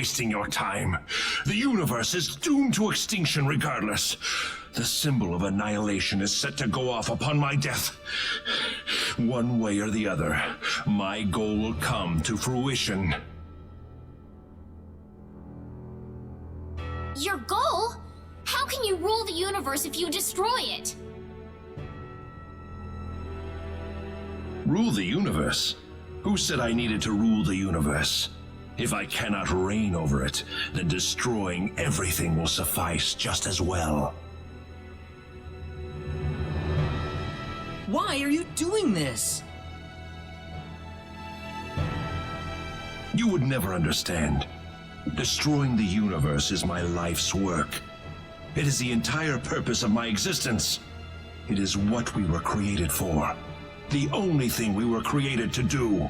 wasting your time. The universe is doomed to extinction regardless. The symbol of annihilation is set to go off upon my death. One way or the other, my goal will come to fruition. Your goal? How can you rule the universe if you destroy it? Rule the universe? Who said I needed to rule the universe? If I cannot reign over it, then destroying everything will suffice just as well. Why are you doing this? You would never understand. Destroying the universe is my life's work. It is the entire purpose of my existence. It is what we were created for. The only thing we were created to do.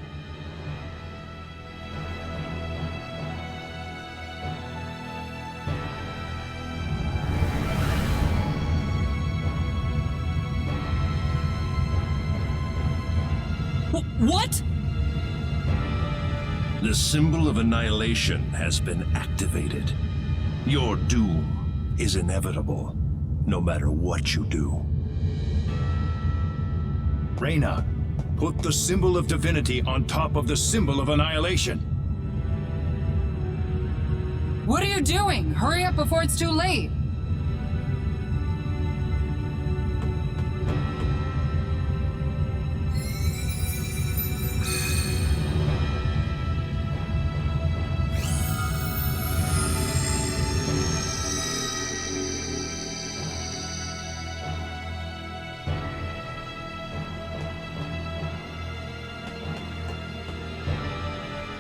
What? The symbol of annihilation has been activated. Your doom is inevitable, no matter what you do. Reyna, put the symbol of divinity on top of the symbol of annihilation. What are you doing? Hurry up before it's too late.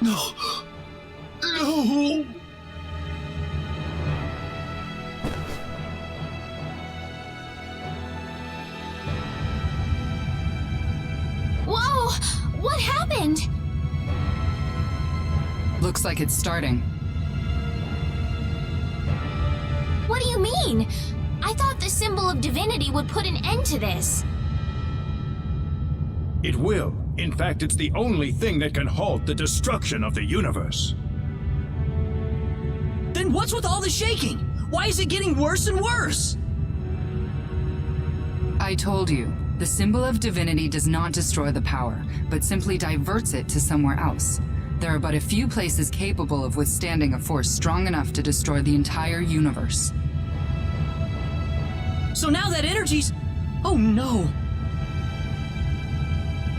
No! No! Whoa! What happened? Looks like it's starting. What do you mean? I thought the symbol of divinity would put an end to this. It will. In fact, it's the only thing that can halt the destruction of the universe. Then what's with all the shaking? Why is it getting worse and worse? I told you, the symbol of divinity does not destroy the power, but simply diverts it to somewhere else. There are but a few places capable of withstanding a force strong enough to destroy the entire universe. So now that energy's... Oh no!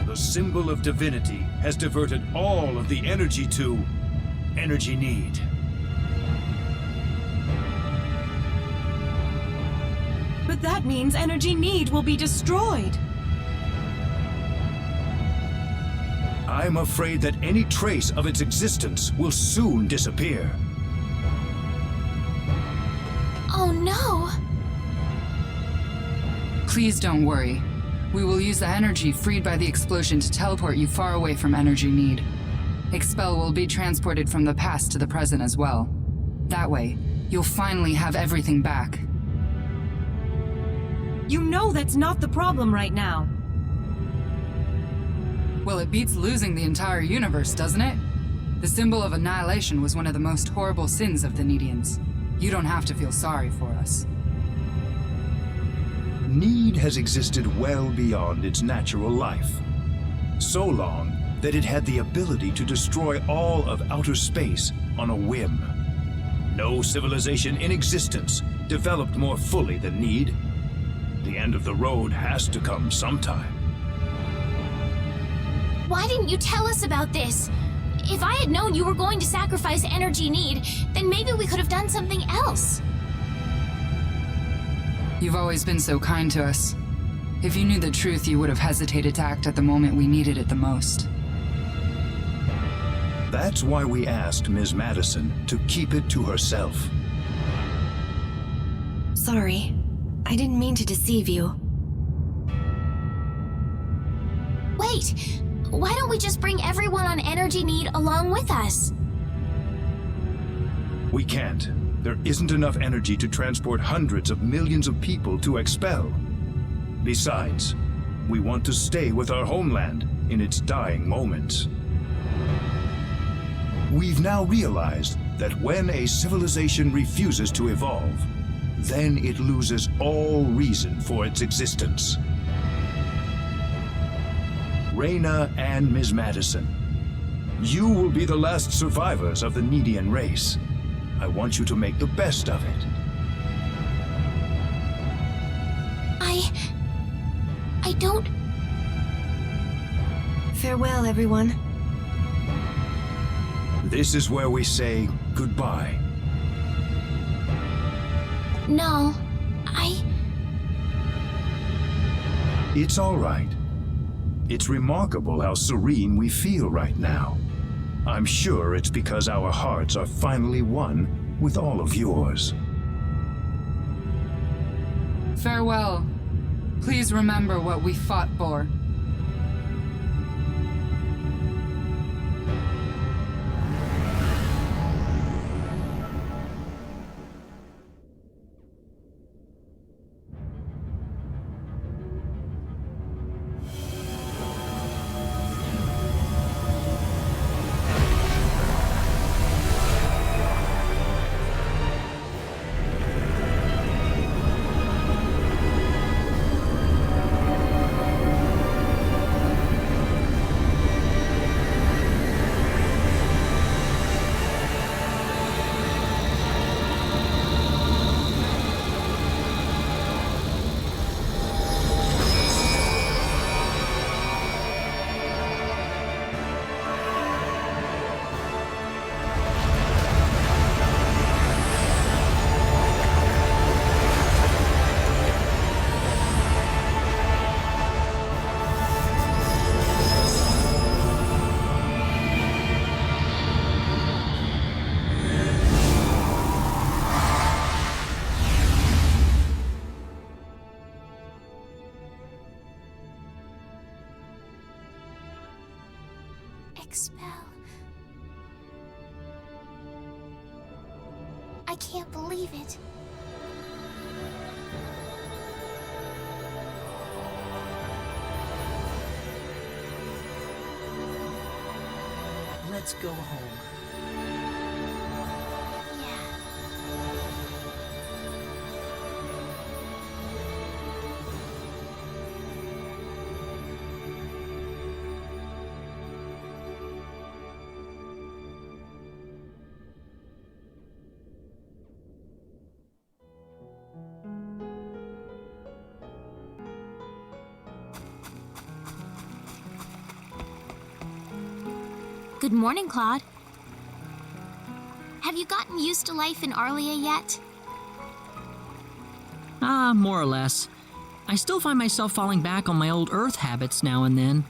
The symbol of divinity has diverted all of the energy to energy need. But that means energy need will be destroyed. I'm afraid that any trace of its existence will soon disappear. Oh no! Please don't worry. We will use the energy freed by the explosion to teleport you far away from energy need. Expel will be transported from the past to the present as well. That way, you'll finally have everything back. You know that's not the problem right now. Well, it beats losing the entire universe, doesn't it? The symbol of annihilation was one of the most horrible sins of the Needians. You don't have to feel sorry for us. Need has existed well beyond its natural life. So long that it had the ability to destroy all of outer space on a whim. No civilization in existence developed more fully than Need. The end of the road has to come sometime. Why didn't you tell us about this? If I had known you were going to sacrifice energy need, then maybe we could have done something else. You've always been so kind to us. If you knew the truth, you would have hesitated to act at the moment we needed it the most. That's why we asked Ms. Madison to keep it to herself. Sorry. I didn't mean to deceive you. Wait, why don't we just bring everyone on energy need along with us? We can't. There isn't enough energy to transport hundreds of millions of people to Expel. Besides, we want to stay with our homeland in its dying moments. We've now realized that when a civilization refuses to evolve, then it loses all reason for its existence. Reyna and Ms. Madison, you will be the last survivors of the Needian race. I want you to make the best of it. I don't... Farewell, everyone. This is where we say goodbye. No, It's all right. It's remarkable how serene we feel right now. I'm sure it's because our hearts are finally one with all of yours. Farewell. Please remember what we fought for. expel. I can't believe it. Let's go home. Good morning, Claude. Have you gotten used to life in Arlia yet? More or less. I still find myself falling back on my old Earth habits now and then.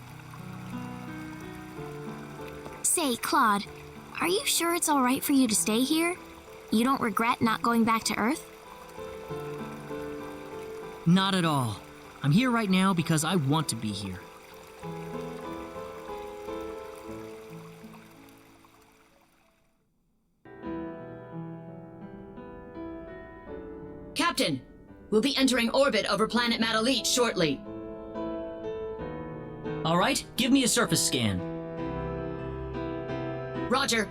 Say, Claude, are you sure it's all right for you to stay here? You don't regret not going back to Earth? Not at all. I'm here right now because I want to be here. Captain, we'll be entering orbit over planet Matalit shortly. All right, give me a surface scan. Roger.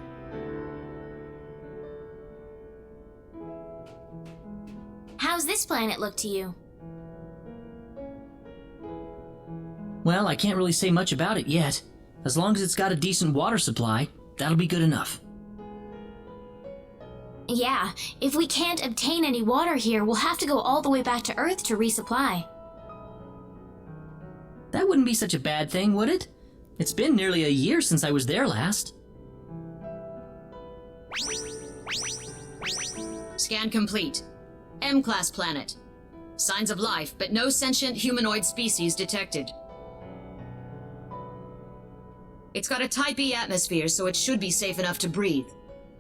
How's this planet look to you? Well, I can't really say much about it yet. As long as it's got a decent water supply, that'll be good enough. Yeah, if we can't obtain any water here, we'll have to go all the way back to Earth to resupply. That wouldn't be such a bad thing, would it? It's been nearly a year since I was there last. Scan complete. M-class planet. Signs of life, but no sentient humanoid species detected. It's got a Type E atmosphere, so it should be safe enough to breathe.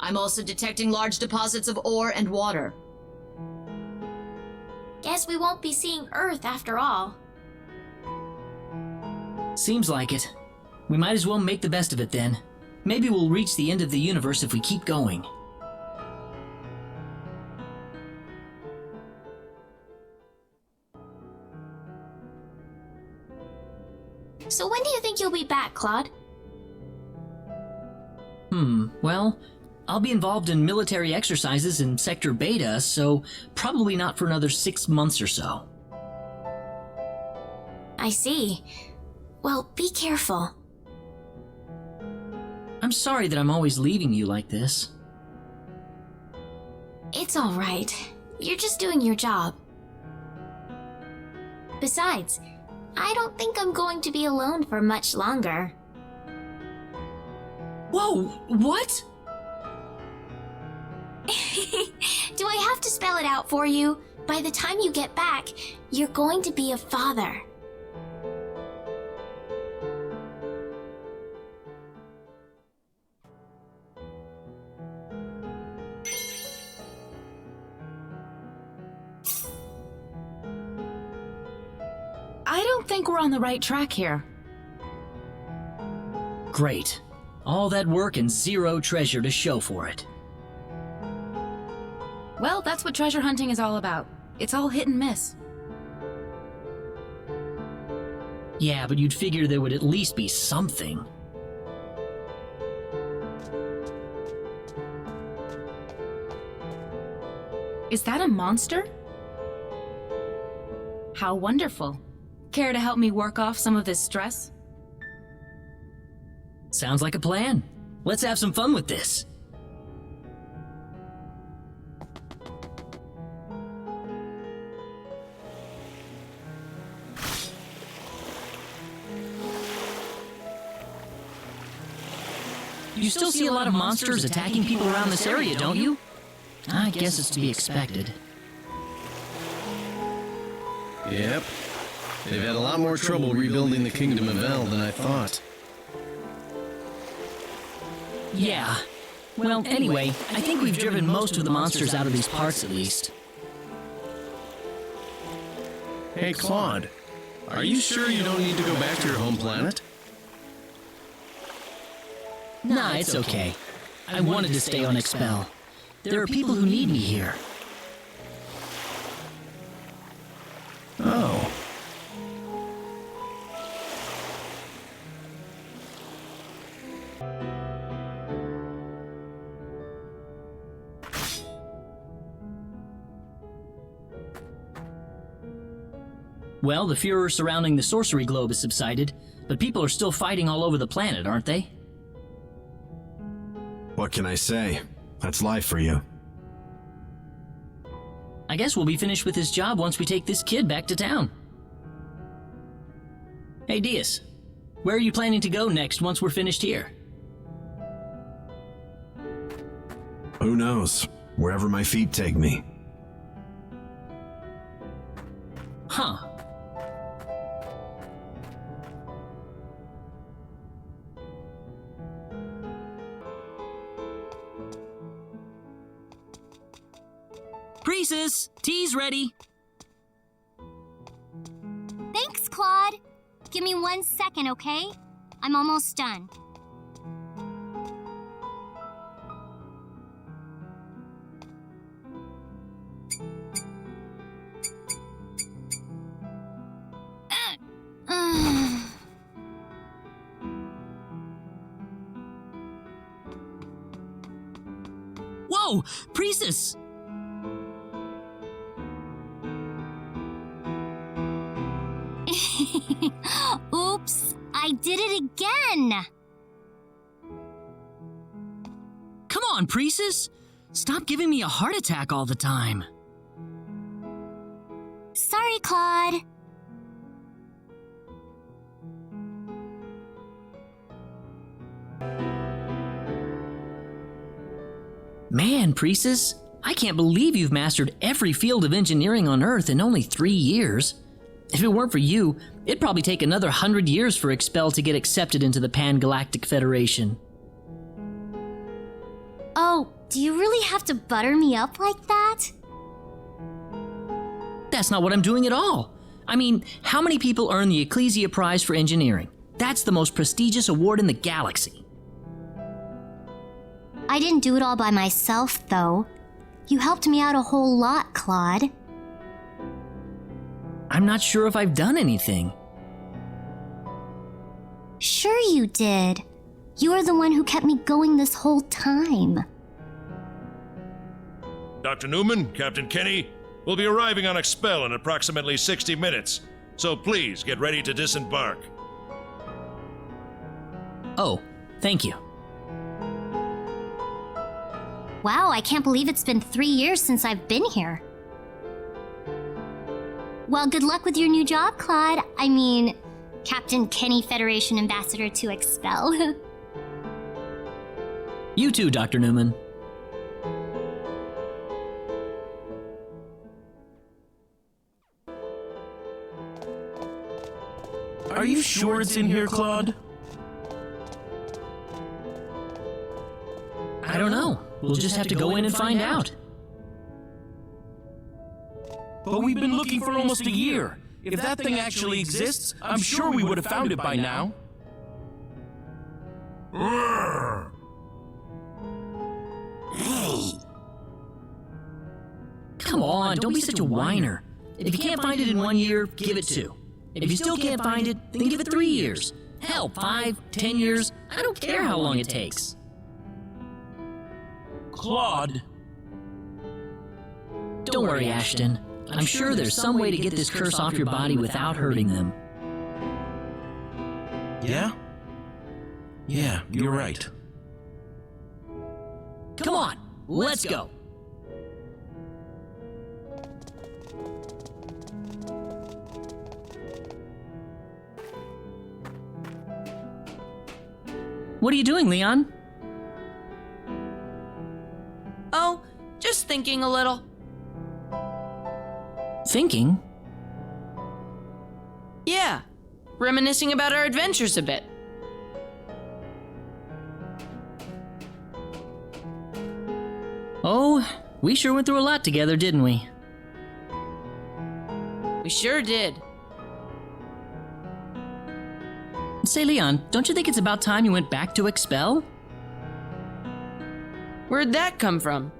I'm also detecting large deposits of ore and water. Guess we won't be seeing Earth after all. Seems like it. We might as well make the best of it then. Maybe we'll reach the end of the universe if we keep going. So when do you think you'll be back, Claude? Well, I'll be involved in military exercises in Sector Beta, so probably not for another 6 months or so. I see. Well, be careful. I'm sorry that I'm always leaving you like this. It's all right. You're just doing your job. Besides, I don't think I'm going to be alone for much longer. Whoa, what? Do I have to spell it out for you? By the time you get back, you're going to be a father. I don't think we're on the right track here. Great. All that work and zero treasure to show for it. Well, that's what treasure hunting is all about. It's all hit and miss. Yeah, but you'd figure there would at least be something. Is that a monster? How wonderful. Care to help me work off some of this stress? Sounds like a plan. Let's have some fun with this. You still see a lot of monsters attacking people around this area, don't you? I guess it's to be expected. Yep. They've had a lot more trouble rebuilding the Kingdom of El than I thought. Yeah. Well, anyway, I think we've driven most of the monsters out of these parts at least. Hey, Claude. Are you sure you don't need to go back to your home planet? Nah, it's okay. I wanted to stay on Expel. There are people who need me here. Oh. Well, the furor surrounding the sorcery globe has subsided, but people are still fighting all over the planet, aren't they? What can I say? That's life for you. I guess we'll be finished with this job once we take this kid back to town. Hey, Diaz, where are you planning to go next once we're finished here? Who knows? Wherever my feet take me. Huh. Priestess, tea's ready. Thanks, Claude. Give me 1 second, okay? I'm almost done. Whoa, Priestess! Oops, I did it again! Come on, Priestess! Stop giving me a heart attack all the time. Sorry, Claude. Man, Priestess, I can't believe you've mastered every field of engineering on Earth in only 3 years. If it weren't for you, it'd probably take another 100 years for Expel to get accepted into the Pan-Galactic Federation. Oh, do you really have to butter me up like that? That's not what I'm doing at all. I mean, how many people earn the Ecclesia Prize for Engineering? That's the most prestigious award in the galaxy. I didn't do it all by myself, though. You helped me out a whole lot, Claude. I'm not sure if I've done anything. Sure you did. You are the one who kept me going this whole time. Dr. Newman, Captain Kenny, will be arriving on Expel in approximately 60 minutes, so please get ready to disembark. Oh, thank you. Wow, I can't believe it's been 3 years since I've been here. Well, good luck with your new job, Claude. I mean, Captain Kenny, Federation Ambassador to Expel. You too, Dr. Newman. Are you sure it's in here, Claude? I don't know. We'll just have to go in and find out. But we've been looking for almost a year. If that thing actually exists, I'm sure we would have found it by now. Come on, don't be such a whiner. If you can't find it in 1 year, give it 2. If you still can't find it, then give it 3 years. Hell, 5, 10 years. I don't care how long it takes. Claude. Don't worry, Ashton. I'm sure there's some way to get this curse off your body without hurting them. Yeah? Yeah, you're right. Come on, let's go. What are you doing, Leon? Oh, just thinking a little. Thinking? Yeah, reminiscing about our adventures a bit. Oh, we sure went through a lot together, didn't we? We sure did. Say, Leon, don't you think it's about time you went back to Expel? Where'd that come from?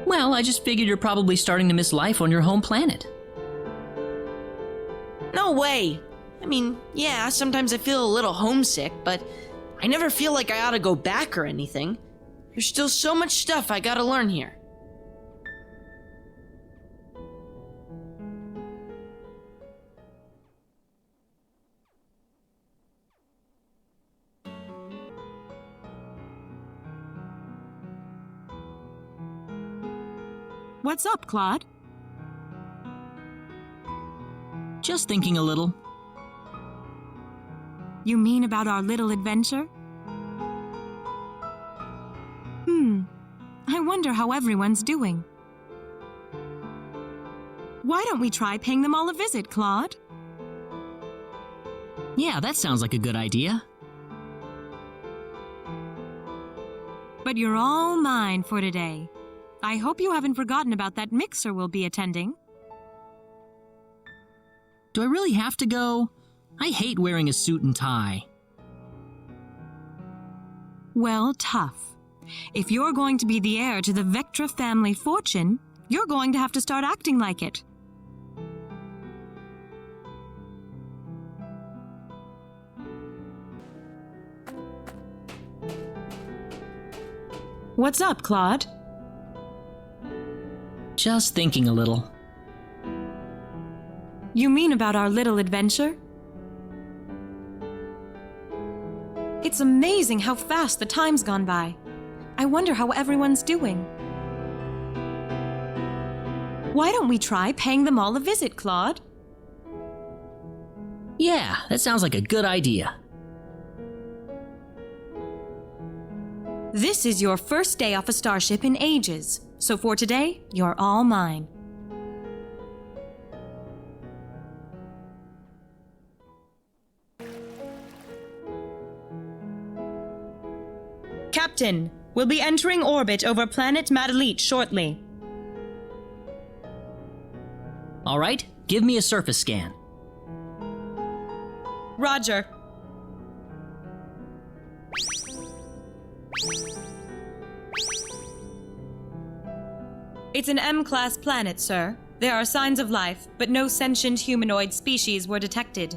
Well, I just figured you're probably starting to miss life on your home planet. No way. I mean, yeah, sometimes I feel a little homesick, but I never feel like I ought to go back or anything. There's still so much stuff I gotta learn here. What's up, Claude? Just thinking a little. You mean about our little adventure? I wonder how everyone's doing. Why don't we try paying them all a visit, Claude? Yeah, that sounds like a good idea. But you're all mine for today. I hope you haven't forgotten about that mixer we'll be attending. Do I really have to go? I hate wearing a suit and tie. Well, tough. If you're going to be the heir to the Vectra family fortune, you're going to have to start acting like it. What's up, Claude? Just thinking a little. You mean about our little adventure? It's amazing how fast the time's gone by. I wonder how everyone's doing. Why don't we try paying them all a visit, Claude? Yeah, that sounds like a good idea. This is your first day off a starship in ages, so for today, you're all mine. Captain, we'll be entering orbit over planet Madeline shortly. All right, give me a surface scan. Roger. It's an M-class planet, sir. There are signs of life, but no sentient humanoid species were detected.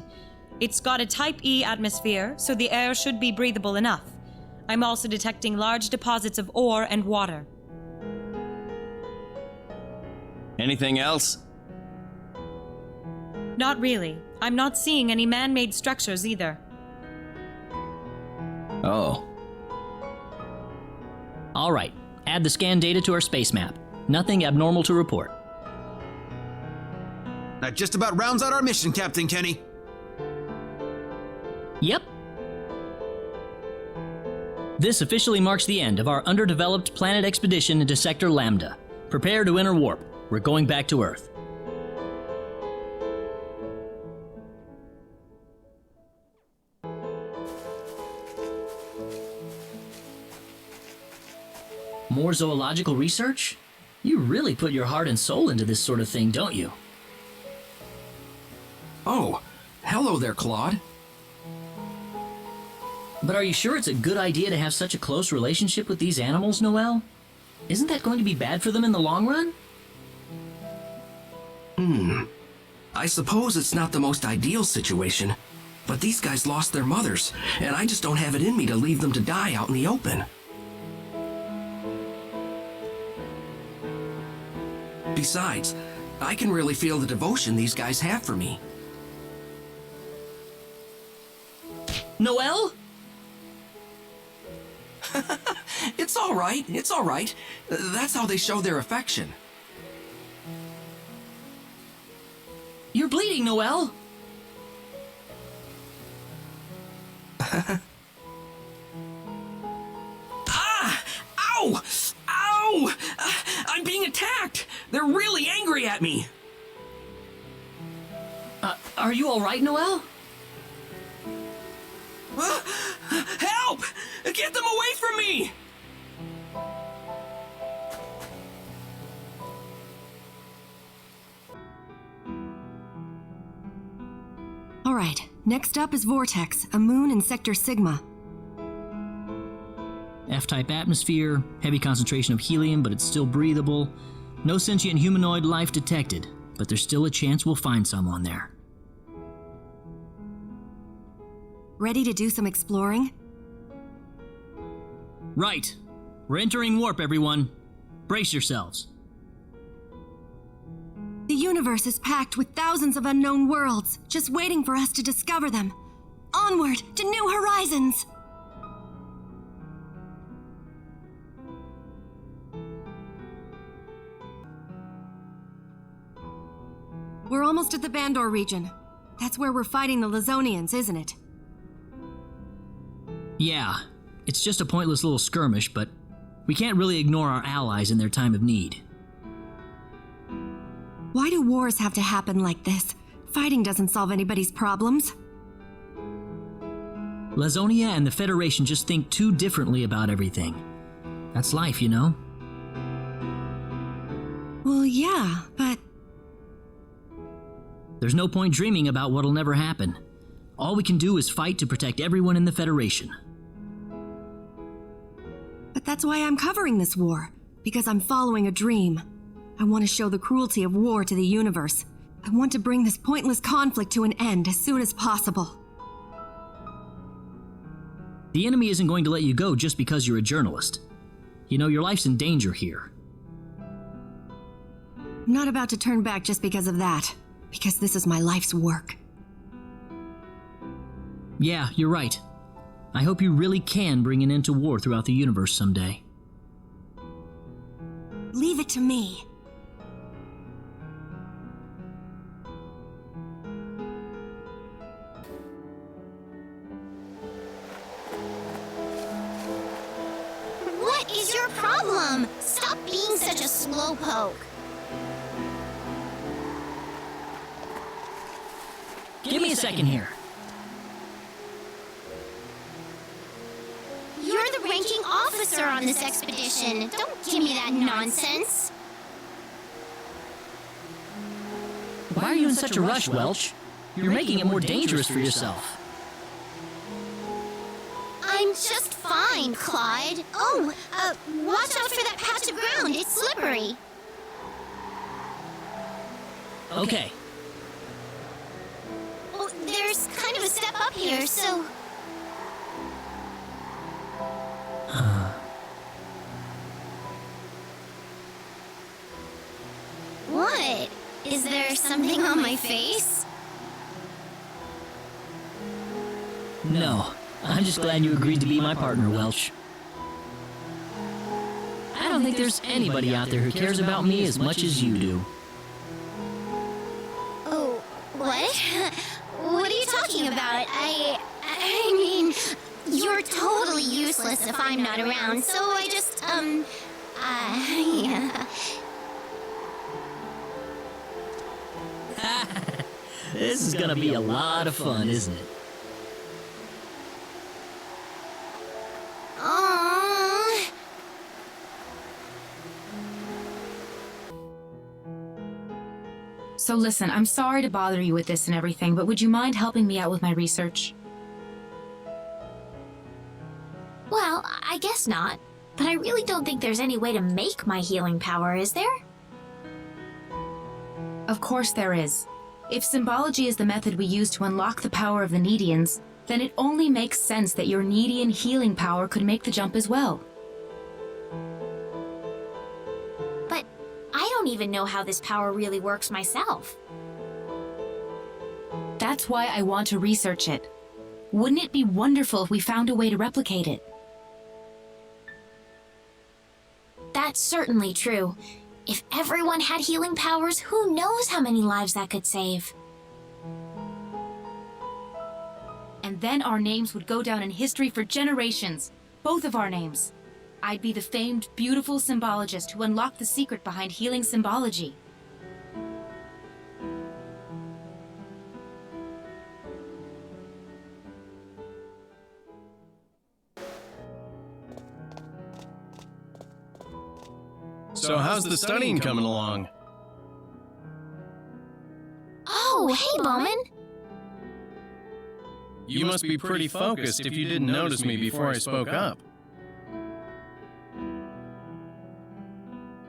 It's got a Type E atmosphere, so the air should be breathable enough. I'm also detecting large deposits of ore and water. Anything else? Not really. I'm not seeing any man-made structures either. Oh. All right, add the scan data to our space map. Nothing abnormal to report. That just about rounds out our mission, Captain Kenny. Yep. This officially marks the end of our underdeveloped planet expedition into Sector Lambda. Prepare to enter warp. We're going back to Earth. More zoological research? You really put your heart and soul into this sort of thing, don't you? Oh, hello there, Claude. But are you sure it's a good idea to have such a close relationship with these animals, Noel? Isn't that going to be bad for them in the long run? I suppose it's not the most ideal situation, but these guys lost their mothers, and I just don't have it in me to leave them to die out in the open. Besides, I can really feel the devotion these guys have for me. Noel? It's all right, it's all right. That's how they show their affection. You're bleeding, Noel! Ah! Ow! Ow! I'm being attacked! They're really angry at me! Are you alright, Noel? Help! Get them away from me! Alright, next up is Vortex, a moon in Sector Sigma. F-type atmosphere, heavy concentration of helium, but it's still breathable. No sentient humanoid life detected, but there's still a chance we'll find someone there. Ready to do some exploring? Right. We're entering warp, everyone. Brace yourselves. The universe is packed with thousands of unknown worlds, just waiting for us to discover them. Onward to new horizons! We're almost at the Bandor region. That's where we're fighting the Lazonians, isn't it? Yeah, it's just a pointless little skirmish, but we can't really ignore our allies in their time of need. Why do wars have to happen like this? Fighting doesn't solve anybody's problems. Lazonia and the Federation just think too differently about everything. That's life, you know? Well, yeah, but... There's no point dreaming about what'll never happen. All we can do is fight to protect everyone in the Federation. But that's why I'm covering this war. Because I'm following a dream. I want to show the cruelty of war to the universe. I want to bring this pointless conflict to an end as soon as possible. The enemy isn't going to let you go just because you're a journalist. You know, your life's in danger here. I'm not about to turn back just because of that. Because this is my life's work. Yeah, you're right. I hope you really can bring an end to war throughout the universe someday. Leave it to me. What is your problem? Stop being such a slowpoke. Give me a second here. You're the ranking officer on this expedition. Don't give me that nonsense. Why are you in such a rush, Welch? You're making it more dangerous for yourself. I'm just fine, Clyde. Oh, watch out for that patch of ground. It's slippery. Okay. Oh, there's kind of a step up here, so... What? Is there something on my face? No, I'm just glad you agreed to be my partner, Welch. I don't think there's anybody out there who cares about me as much as you do. Oh, what? What are you talking about? I mean, you're totally useless if I'm not around, so I just, yeah. This is gonna be a lot of fun, isn't it? Aww. So listen, I'm sorry to bother you with this and everything, but would you mind helping me out with my research? Well, I guess not. But I really don't think there's any way to make my healing power, is there? Of course there is. If symbology is the method we use to unlock the power of the Needians, then it only makes sense that your Needian healing power could make the jump as well. But I don't even know how this power really works myself. That's why I want to research it. Wouldn't it be wonderful if we found a way to replicate it? That's certainly true. If everyone had healing powers, who knows how many lives that could save? And then our names would go down in history for generations. Both of our names. I'd be the famed, beautiful symbologist who unlocked the secret behind healing symbology. So how's the studying coming along? Oh, hey, Bowman. You must be pretty focused if you didn't notice me before I spoke up.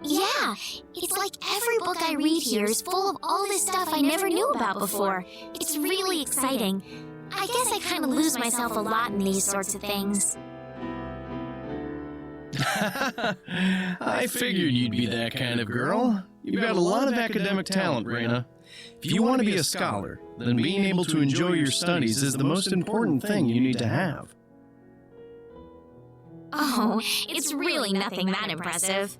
Yeah, it's like every book I read here is full of all this stuff I never knew about before. It's really exciting. I guess I kind of lose myself a lot in these sorts of things. I figured you'd be that kind of girl. You've got a lot of academic talent, Raina. If you want to be a scholar, then being able to enjoy your studies is the most important thing you need to have. Oh, it's really nothing that impressive.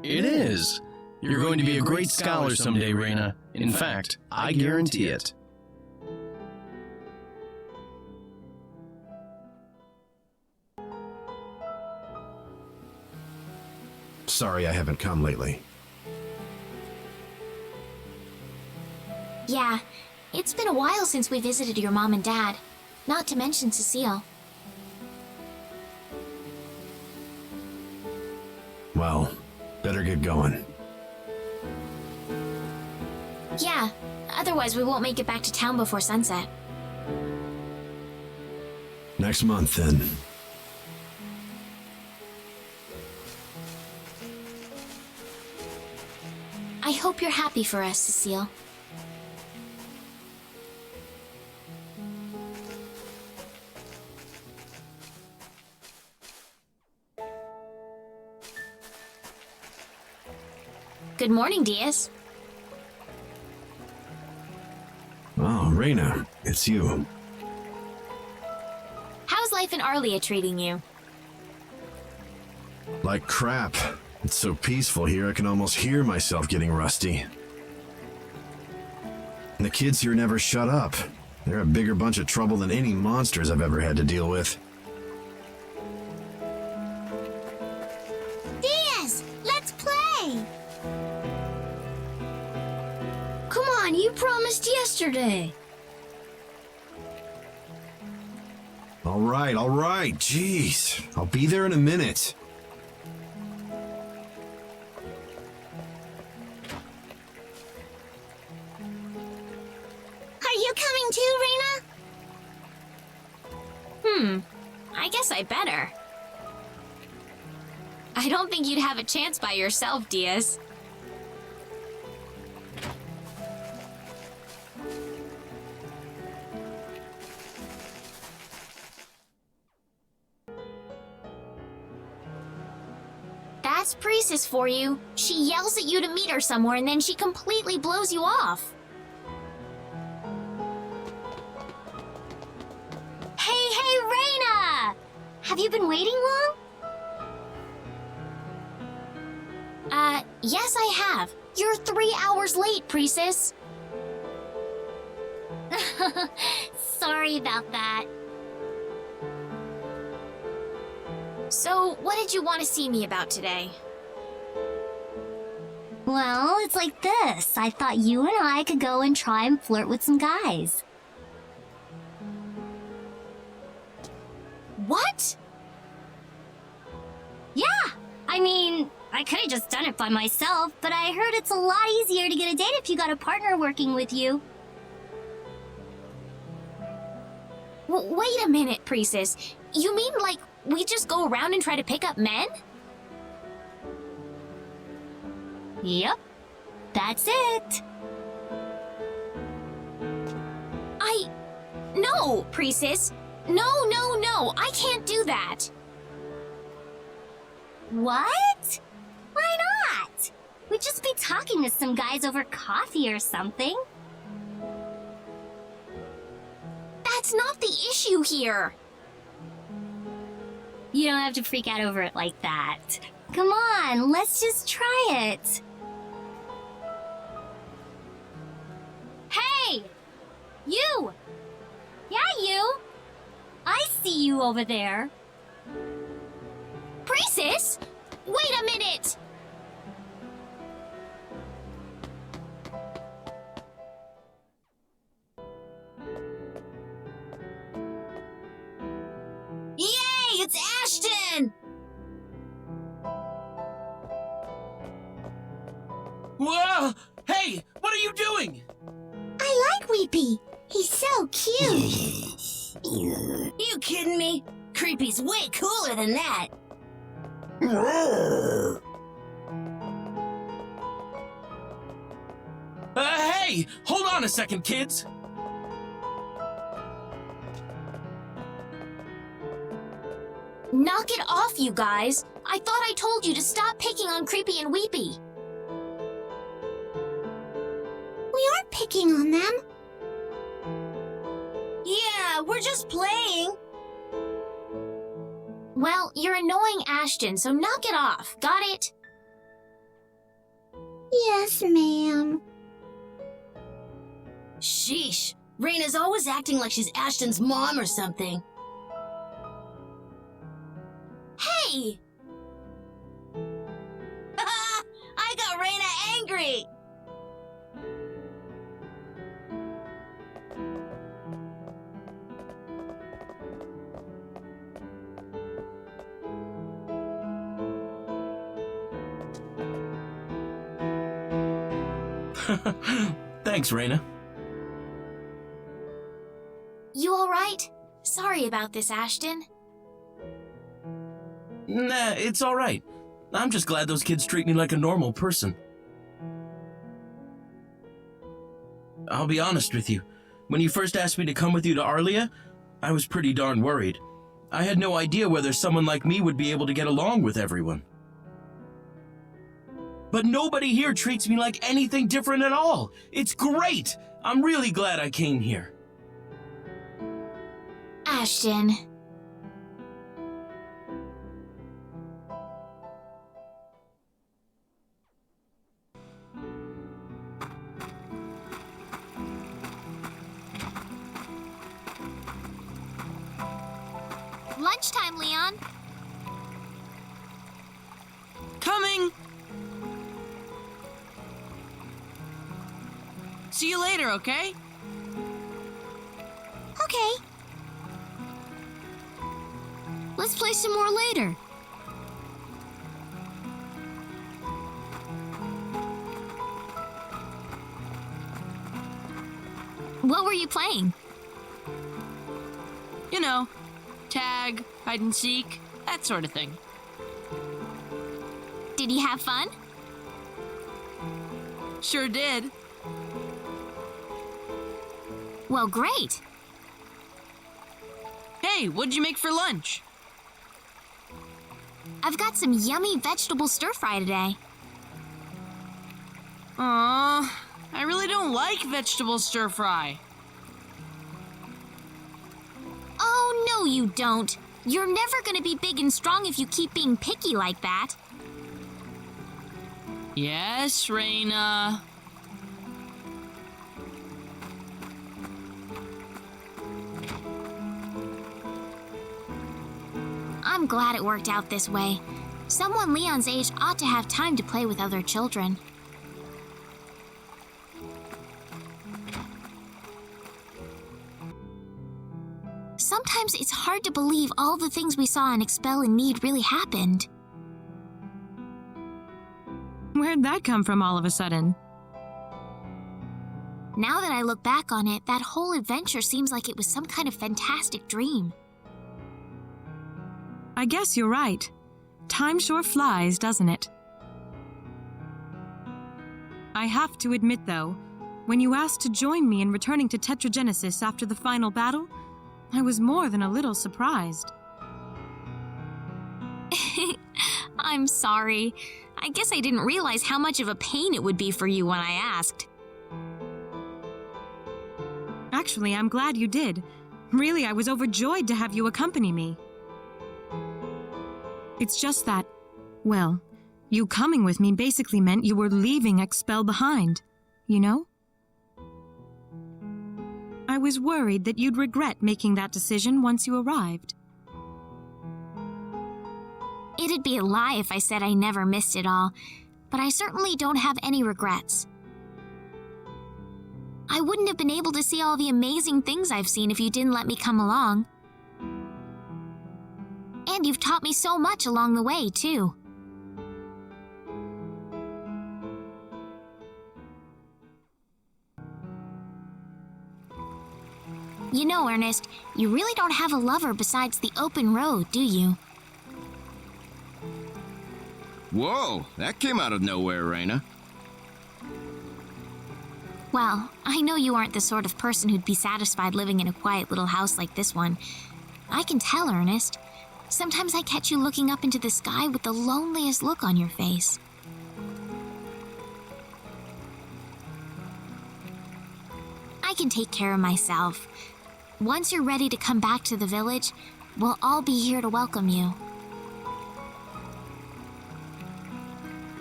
It is. You're going to be a great scholar someday, Raina. In fact, I guarantee it. Sorry I haven't come lately. Yeah, it's been a while since we visited your mom and dad. Not to mention Cecile. Well, better get going. Yeah, otherwise we won't make it back to town before sunset. Next month, then. I hope you're happy for us, Cecile. Good morning, Diaz. Oh, Raina, it's you. How's life in Arlia treating you? Like crap. It's so peaceful here I can almost hear myself getting rusty. And the kids here never shut up. They're a bigger bunch of trouble than any monsters I've ever had to deal with. Diaz, let's play! Come on, you promised yesterday. All right. Jeez. I'll be there in a minute. Are you coming too, Raina? I guess I better. I don't think you'd have a chance by yourself, Diaz. That's Priestess for you. She yells at you to meet her somewhere and then she completely blows you off. Hey, Reina! Have you been waiting long? Yes I have. You're 3 hours late, Priestess. Sorry about that. So, what did you want to see me about today? Well, it's like this. I thought you and I could go and try and flirt with some guys. What? Yeah! I mean, I could have just done it by myself, but I heard it's a lot easier to get a date if you got a partner working with you. Wait a minute, Priestess. You mean, like, we just go around and try to pick up men? Yep. That's it. No, Priestess. No. I can't do that. What? Why not? We'd just be talking to some guys over coffee or something. That's not the issue here. You don't have to freak out over it like that. Come on, let's just try it. Hey! You! Yeah, you! I see you over there. Priestess? Wait a minute! Yay! It's Ashton! Whoa! Hey! What are you doing? I like Weepy. He's so cute. You kidding me? Creepy's way cooler than that. Hey! Hold on a second, kids! Knock it off, you guys. I thought I told you to stop picking on Creepy and Weepy. We aren't picking on them. Yeah, we're just playing. Well, you're annoying Ashton, so knock it off. Got it? Yes, ma'am. Sheesh. Raina's always acting like she's Ashton's mom or something. Hey! I got Raina angry! Thanks, Raina. You alright? Sorry about this, Ashton. Nah, it's alright. I'm just glad those kids treat me like a normal person. I'll be honest with you. When you first asked me to come with you to Arlia, I was pretty darn worried. I had no idea whether someone like me would be able to get along with everyone. But nobody here treats me like anything different at all. It's great! I'm really glad I came here. Ashton. Lunchtime, Leon. Coming! See you later, okay? Okay. Let's play some more later. What were you playing? You know, tag, hide and seek, that sort of thing. Did you have fun? Sure did. Well, great. Hey, what'd you make for lunch? I've got some yummy vegetable stir-fry today. Aw, I really don't like vegetable stir-fry. Oh, no you don't. You're never gonna be big and strong if you keep being picky like that. Yes, Raina. I'm glad it worked out this way. Someone Leon's age ought to have time to play with other children. Sometimes it's hard to believe all the things we saw in Expel and Need really happened. Where'd that come from all of a sudden? Now that I look back on it, that whole adventure seems like it was some kind of fantastic dream. I guess you're right. Time sure flies, doesn't it? I have to admit, though, when you asked to join me in returning to Tetragenesis after the final battle, I was more than a little surprised. I'm sorry. I guess I didn't realize how much of a pain it would be for you when I asked. Actually, I'm glad you did. Really, I was overjoyed to have you accompany me. It's just that, well, you coming with me basically meant you were leaving Expel behind, you know? I was worried that you'd regret making that decision once you arrived. It'd be a lie if I said I never missed it all, but I certainly don't have any regrets. I wouldn't have been able to see all the amazing things I've seen if you didn't let me come along. And you've taught me so much along the way, too. You know, Ernest, you really don't have a lover besides the open road, do you? Whoa, that came out of nowhere, Raina. Well, I know you aren't the sort of person who'd be satisfied living in a quiet little house like this one. I can tell, Ernest. Sometimes I catch you looking up into the sky with the loneliest look on your face. I can take care of myself. Once you're ready to come back to the village, we'll all be here to welcome you.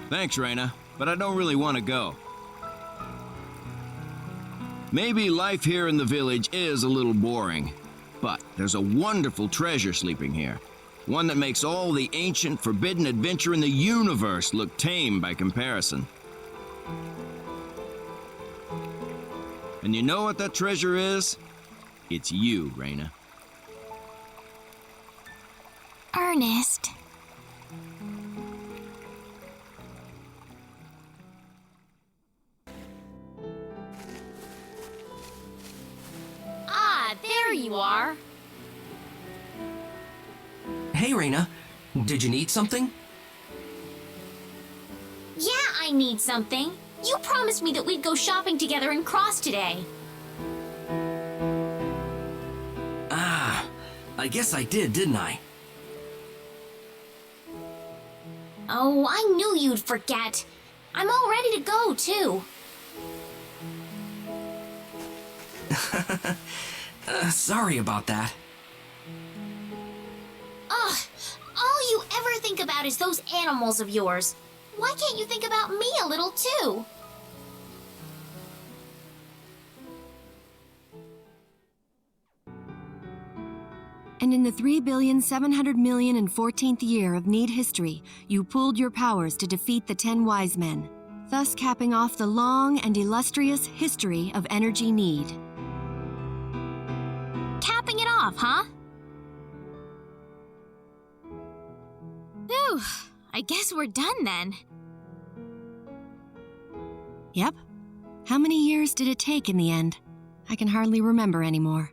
Thanks, Raina, but I don't really want to go. Maybe life here in the village is a little boring, but there's a wonderful treasure sleeping here. One that makes all the ancient, forbidden adventure in the universe look tame by comparison. And you know what that treasure is? It's you, Raina. Ernest. Ah, there you are. Hey, Raina. Did you need something? Yeah, I need something. You promised me that we'd go shopping together in Cross today. Ah, I guess I did, didn't I? Oh, I knew you'd forget. I'm all ready to go, too. Sorry about that. Ugh, all you ever think about is those animals of yours. Why can't you think about me a little, too? And in the 3,700,000,014th year of Need history, you pooled your powers to defeat the 10 Wise Men, thus capping off the long and illustrious history of Energy Need. Capping it off, huh? Phew, I guess we're done then. Yep. How many years did it take in the end? I can hardly remember anymore.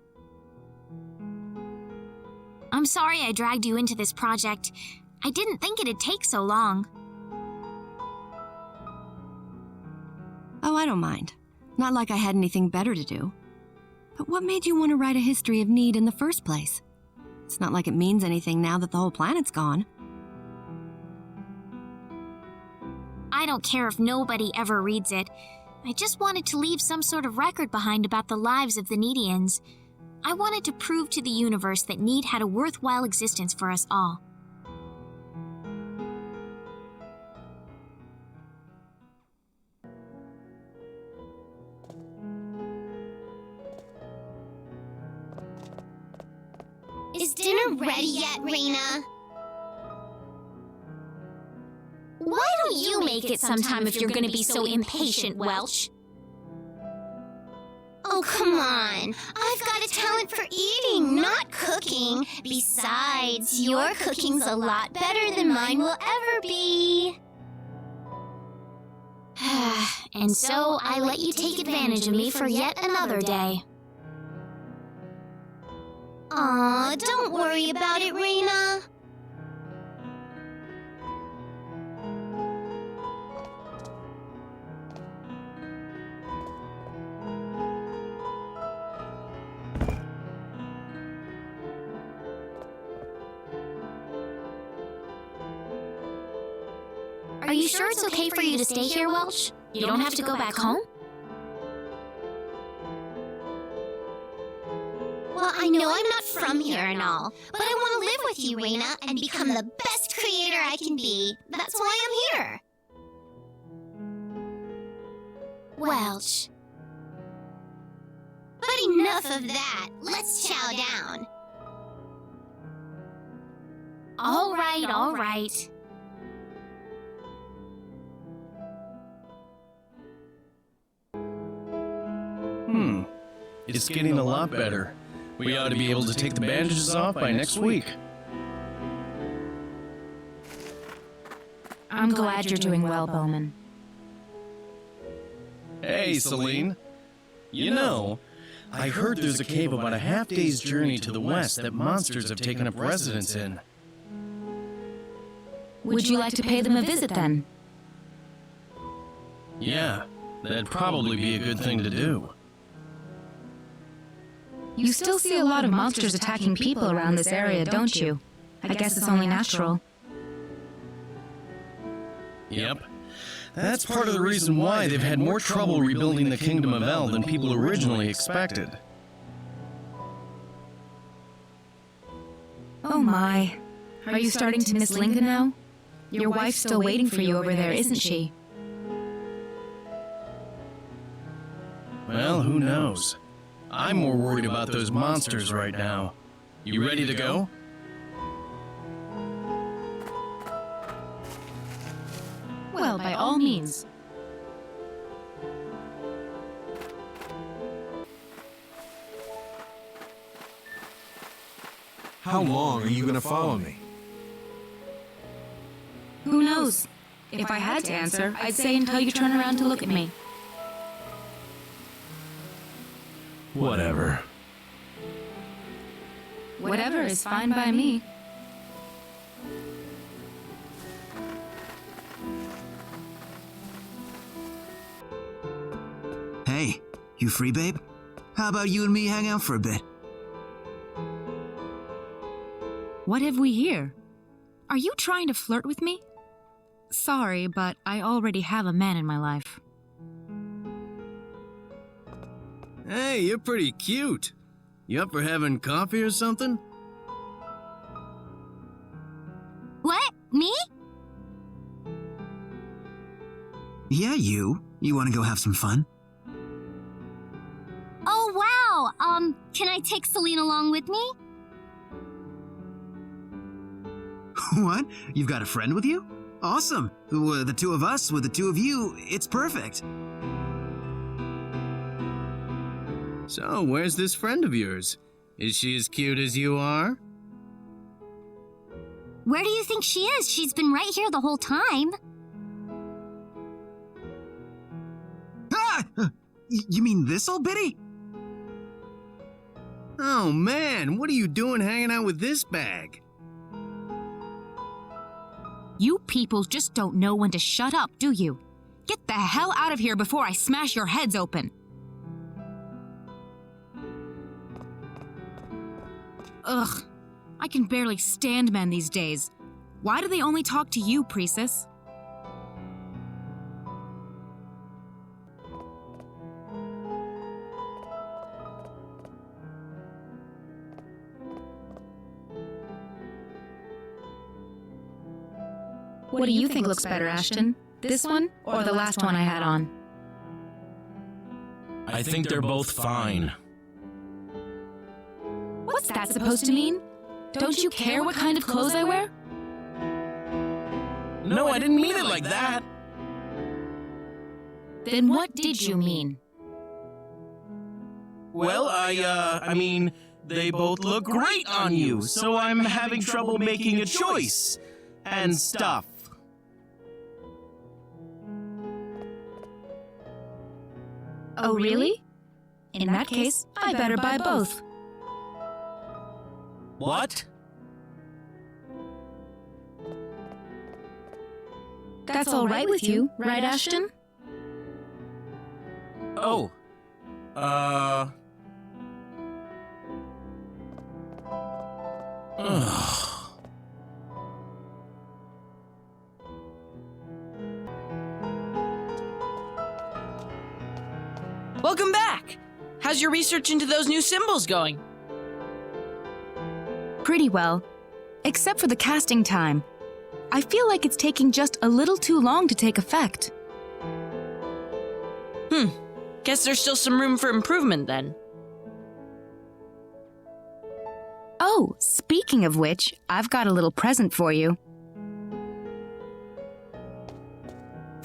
I'm sorry I dragged you into this project. I didn't think it'd take so long. Oh, I don't mind. Not like I had anything better to do. But what made you want to write a history of Need in the first place? It's not like it means anything now that the whole planet's gone. I don't care if nobody ever reads it. I just wanted to leave some sort of record behind about the lives of the Needians. I wanted to prove to the universe that Need had a worthwhile existence for us all. Is dinner ready yet, Raina? Why don't you make it sometime if you're gonna be so impatient, Welch? Oh, come on. I've got a talent for eating, not cooking. Besides, your cooking's a lot better than mine will ever be. And so I let you take advantage of me for yet another day. Aw, don't worry about it, Raina. Are you sure it's okay for you to stay here, Welch? You don't have to go back home? Well, I know I'm not from here and all, but I want to live with you, Raina, and become the best creator I can be. That's why I'm here. Welch. But enough of that. Let's chow down. All right, all right. It's getting a lot better. We ought to be able to take the bandages off by next week. I'm glad you're doing well, Bowman. Hey, Celine. You know, I heard there's a cave about a half-day's journey to the west that monsters have taken up residence in. Would you like to pay them a visit then? Yeah, that'd probably be a good thing to do. You still see a lot of monsters attacking people around this area, don't you? I guess it's only natural. Yep. That's part of the reason why they've had more trouble rebuilding the Kingdom of El than people originally expected. Oh my. Are you starting to miss Lincoln now? Your wife's still waiting for you over there, isn't she? Well, who knows? I'm more worried about those monsters right now. You ready to go? Well, by all means. How long are you going to follow me? Who knows? If I had to answer, I'd say until you turn around to look at me. Whatever. Whatever is fine by me. Hey, you free, babe? How about you and me hang out for a bit? What have we here? Are you trying to flirt with me? Sorry, but I already have a man in my life. Hey, you're pretty cute. You up for having coffee or something? What? Me? Yeah, you. You want to go have some fun? Oh, wow. Can I take Celine along with me? What? You've got a friend with you? Awesome. The two of us with the two of you, it's perfect. So, where's this friend of yours? Is she as cute as you are? Where do you think she is? She's been right here the whole time. Ah! You mean this old biddy? Oh man, what are you doing hanging out with this bag? You people just don't know when to shut up, do you? Get the hell out of here before I smash your heads open. Ugh, I can barely stand men these days. Why do they only talk to you, Priestess? What do you think looks better, Ashton? This one or the last one I had on? I think they're both fine. What's that supposed to mean? Don't you care what kind of clothes I wear? No, I didn't mean it like that. Then what did you mean? Well, I mean, they both look great on you, so I'm having trouble making a choice. And stuff. Oh, really? In that case, I better buy both. What? That's all right with you, right, Ashton? Oh. Ugh. Welcome back! How's your research into those new symbols going? Pretty well. Except for the casting time. I feel like it's taking just a little too long to take effect. Guess there's still some room for improvement then. Oh, speaking of which, I've got a little present for you.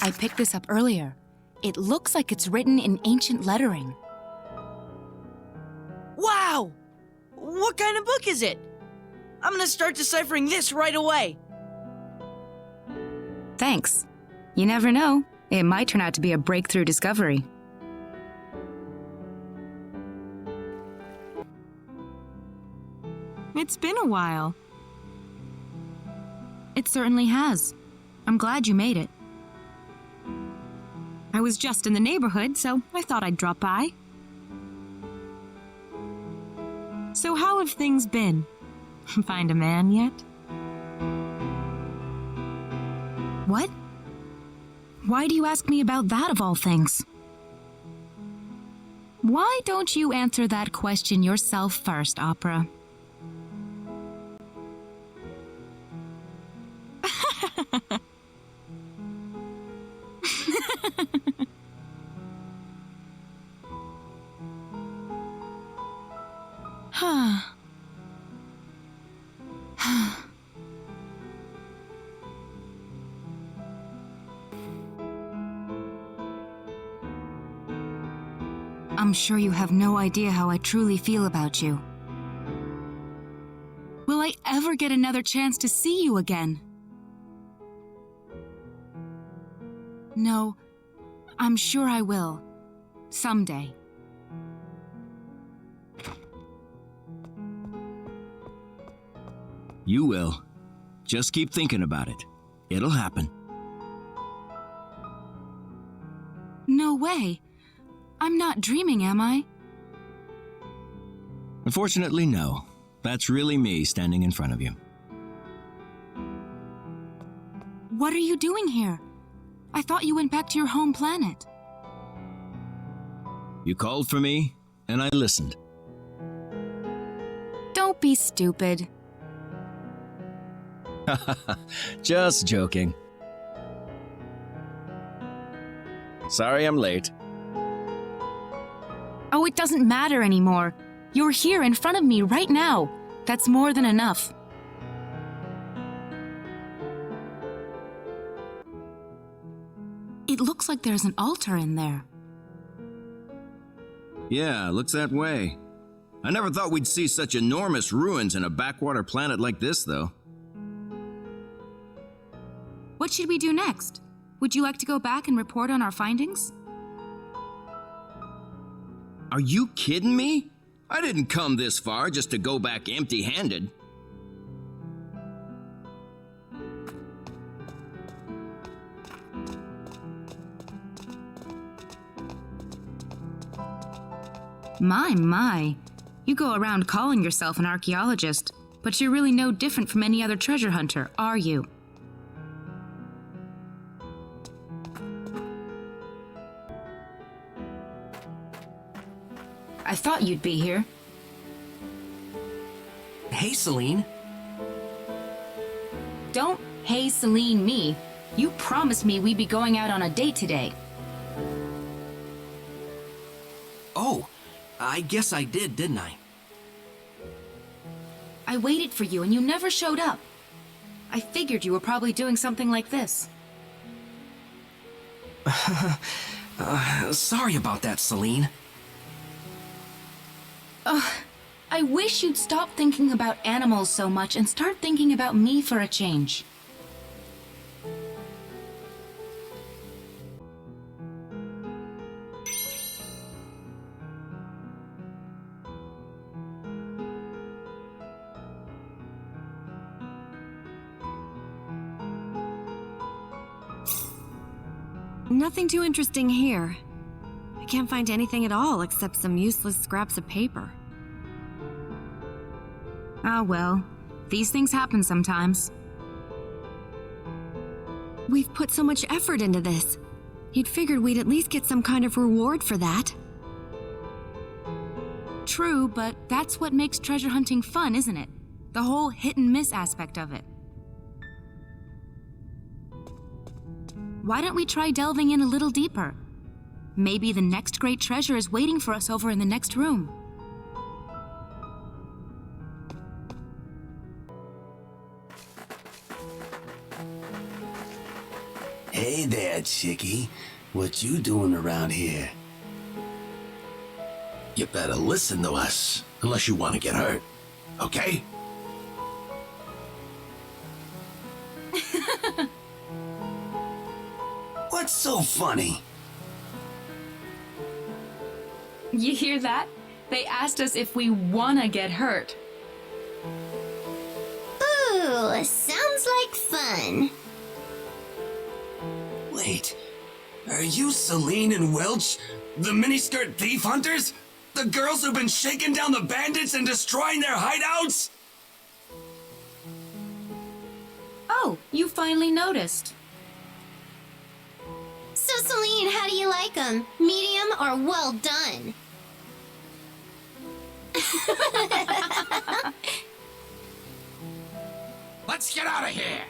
I picked this up earlier. It looks like it's written in ancient lettering. Wow! What kind of book is it? I'm gonna start deciphering this right away. Thanks. You never know. It might turn out to be a breakthrough discovery. It's been a while. It certainly has. I'm glad you made it. I was just in the neighborhood, so I thought I'd drop by. So how have things been? Find a man yet? What? Why do you ask me about that of all things? Why don't you answer that question yourself first, Opera? I'm sure you have no idea how I truly feel about you. Will I ever get another chance to see you again? No, I'm sure I will. Someday. You will. Just keep thinking about it. It'll happen. No way. I'm not dreaming, am I? Unfortunately, no. That's really me standing in front of you. What are you doing here? I thought you went back to your home planet. You called for me, and I listened. Don't be stupid. Just joking. Sorry I'm late. Oh, it doesn't matter anymore. You're here in front of me right now. That's more than enough. It looks like there's an altar in there. Yeah, looks that way. I never thought we'd see such enormous ruins in a backwater planet like this, though. What should we do next? Would you like to go back and report on our findings? Are you kidding me? I didn't come this far just to go back empty-handed. My. You go around calling yourself an archaeologist, but you're really no different from any other treasure hunter, are you? I thought you'd be here. Hey, Celine. Don't hey Celine me. You promised me we'd be going out on a date today. Oh, I guess I did, didn't I? I waited for you and you never showed up. I figured you were probably doing something like this. Sorry about that, Celine. I wish you'd stop thinking about animals so much and start thinking about me for a change. Nothing too interesting here. I can't find anything at all except some useless scraps of paper. Ah, well, these things happen sometimes. We've put so much effort into this. You'd figured we'd at least get some kind of reward for that. True, but that's what makes treasure hunting fun, isn't it? The whole hit and miss aspect of it. Why don't we try delving in a little deeper? Maybe the next great treasure is waiting for us over in the next room. Hey there, chickie. What you doing around here? You better listen to us, unless you want to get hurt, okay? What's so funny? You hear that? They asked us if we wanna get hurt. Ooh, sounds like fun. Wait, are you Celine and Welch, the miniskirt thief hunters? The girls who've been shaking down the bandits and destroying their hideouts? Oh, you finally noticed. So, Celine, how do you like them? Medium or well done? Let's get out of here!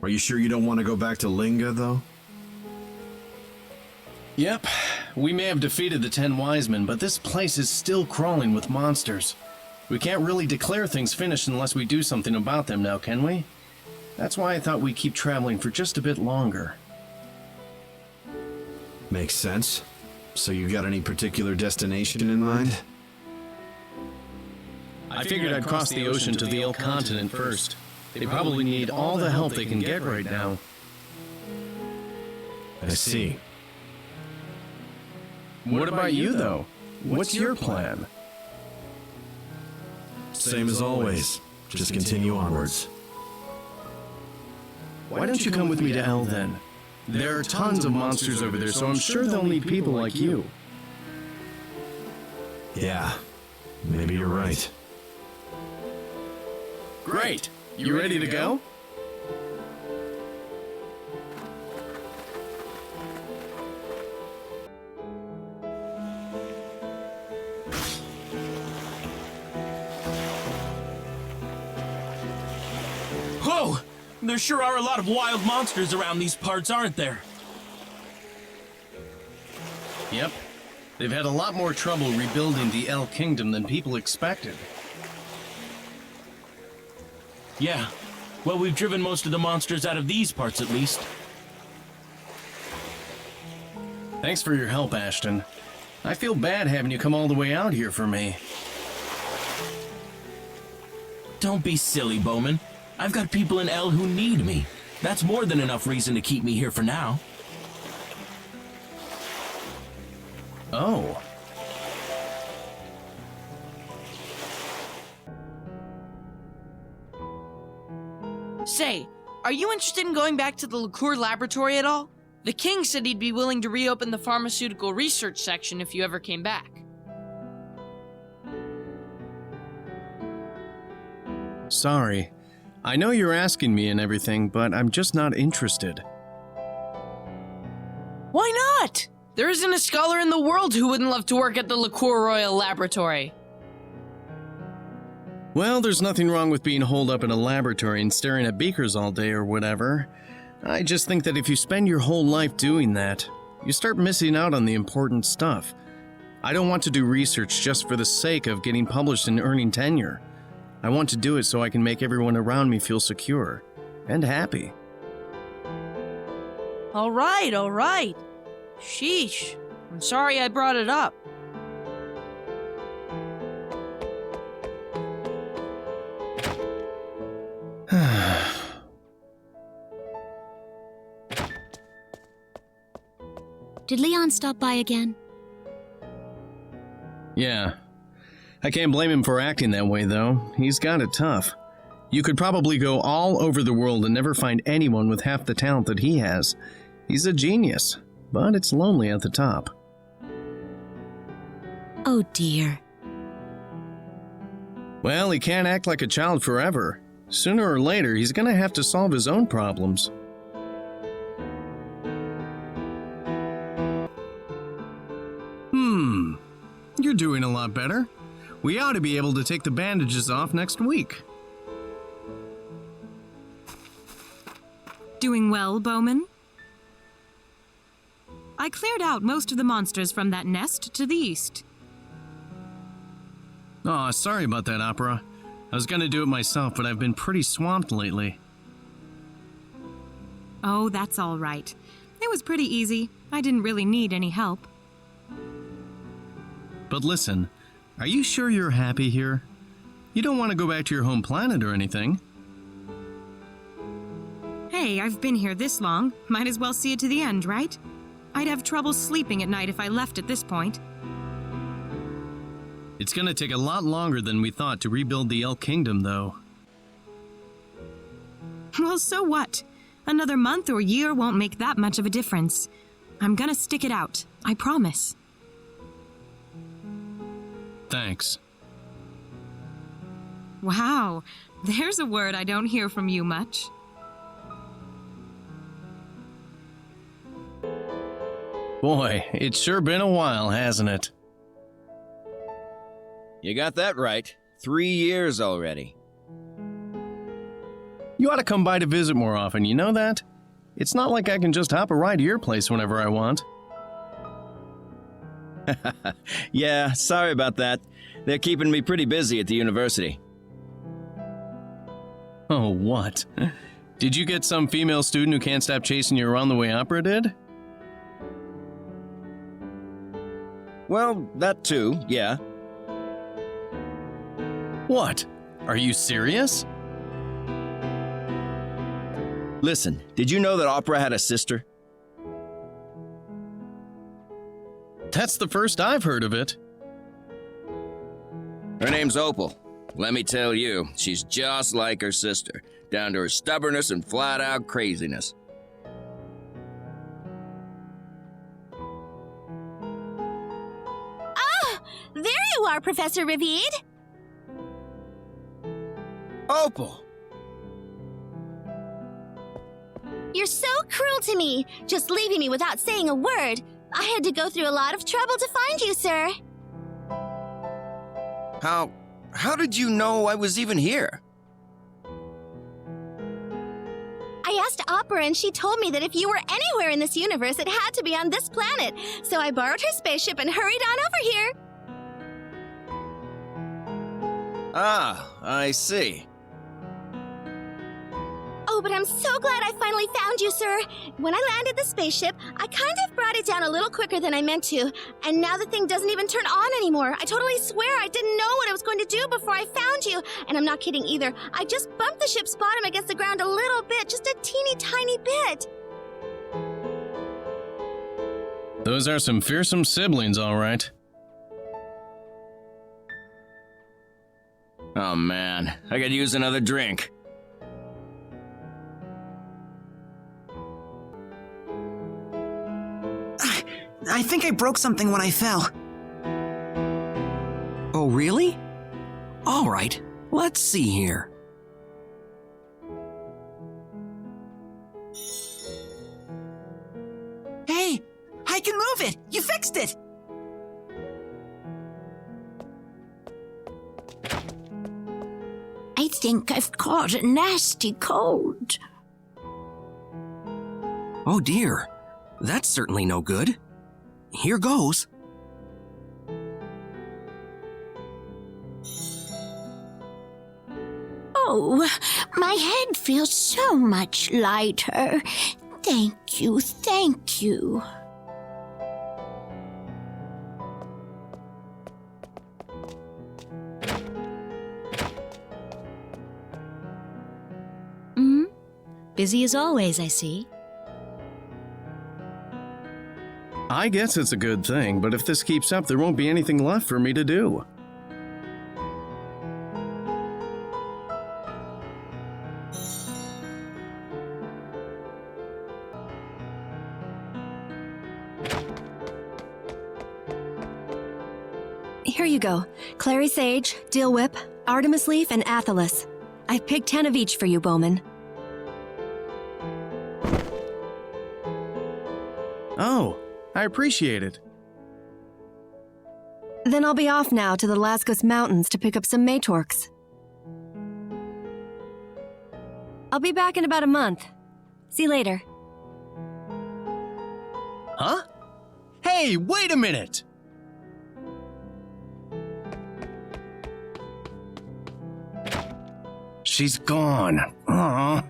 Are you sure you don't want to go back to Linga, though? Yep, we may have defeated the 10 wise men, but this place is still crawling with monsters. We can't really declare things finished unless we do something about them now, can we? That's why I thought we'd keep traveling for just a bit longer. Makes sense. So you got any particular destination in mind? I figured I'd cross the ocean to the Ill Continent first. They probably need all the help they can get right now. I see. What about you, though? What's your plan? Same as always. Just continue onwards. Why don't you come with me to L, then? There are tons of monsters over there, so I'm sure they'll need people like you. Yeah, maybe you're right. Great! You ready to go? Whoa! There sure are a lot of wild monsters around these parts, aren't there? Yep. They've had a lot more trouble rebuilding the El Kingdom than people expected. Yeah. Well, we've driven most of the monsters out of these parts, at least. Thanks for your help, Ashton. I feel bad having you come all the way out here for me. Don't be silly, Bowman. I've got people in L who need me. That's more than enough reason to keep me here for now. Oh. Say, are you interested in going back to the liqueur laboratory at all? The king said he'd be willing to reopen the pharmaceutical research section if you ever came back. Sorry. I know you're asking me and everything, but I'm just not interested. Why not? There isn't a scholar in the world who wouldn't love to work at the Liqueur Royal Laboratory. Well, there's nothing wrong with being holed up in a laboratory and staring at beakers all day or whatever. I just think that if you spend your whole life doing that, you start missing out on the important stuff. I don't want to do research just for the sake of getting published and earning tenure. I want to do it so I can make everyone around me feel secure and happy. All right. Sheesh. I'm sorry I brought it up. Did Leon stop by again? Yeah. I can't blame him for acting that way, though. He's got it tough. You could probably go all over the world and never find anyone with half the talent that he has. He's a genius, but it's lonely at the top. Oh dear. Well, he can't act like a child forever. Sooner or later, he's gonna have to solve his own problems. You're doing a lot better. We ought to be able to take the bandages off next week. Doing well, Bowman? I cleared out most of the monsters from that nest to the east. Aw, sorry about that, Opera. I was gonna do it myself, but I've been pretty swamped lately. Oh, that's all right. It was pretty easy. I didn't really need any help. But listen, are you sure you're happy here? You don't want to go back to your home planet or anything? Hey, I've been here this long. Might as well see it to the end, right? I'd have trouble sleeping at night if I left at this point. It's gonna take a lot longer than we thought to rebuild the Elk Kingdom, though. Well, so what? Another month or year won't make that much of a difference. I'm gonna stick it out. I promise. Thanks. Wow, there's a word I don't hear from you much. Boy, it's sure been a while, hasn't it? You got that right. 3 years already. You ought to come by to visit more often, you know that? It's not like I can just hop a ride to your place whenever I want. Yeah, sorry about that. They're keeping me pretty busy at the university. Oh, what? Did you get some female student who can't stop chasing you around the way Opera did? Well, that too, yeah. What? Are you serious? Listen, did you know that Opera had a sister? That's the first I've heard of it. Her name's Opal. Let me tell you, she's just like her sister, down to her stubbornness and flat-out craziness. Ah! There you are, Professor Ravid! Opal! You're so cruel to me, just leaving me without saying a word. I had to go through a lot of trouble to find you, sir. How did you know I was even here? I asked Opera and she told me that if you were anywhere in this universe, it had to be on this planet. So I borrowed her spaceship and hurried on over here. Ah, I see. Oh, but I'm so glad I finally found you, sir. When I landed the spaceship, I kind of brought it down a little quicker than I meant to. And now the thing doesn't even turn on anymore. I totally swear I didn't know what I was going to do before I found you. And I'm not kidding either. I just bumped the ship's bottom against the ground a little bit, just a teeny tiny bit. Those are some fearsome siblings, all right. Oh man, I could use another drink. I think I broke something when I fell. Oh, really? All right, let's see here. can move it! You fixed it! I think I've caught a nasty cold. Oh dear, that's certainly no good. Here goes. Oh, my head feels so much lighter. Thank you, thank you. Busy as always, I see. I guess it's a good thing, but if this keeps up, there won't be anything left for me to do. Here you go. Clary Sage, Deal Whip, Artemis Leaf, and Athelas. I've picked 10 of each for you, Bowman. Oh, I appreciate it. Then I'll be off now to the Lascos Mountains to pick up some Matorks. I'll be back in about a month. See you later. Huh? Hey, wait a minute! She's gone. Aw.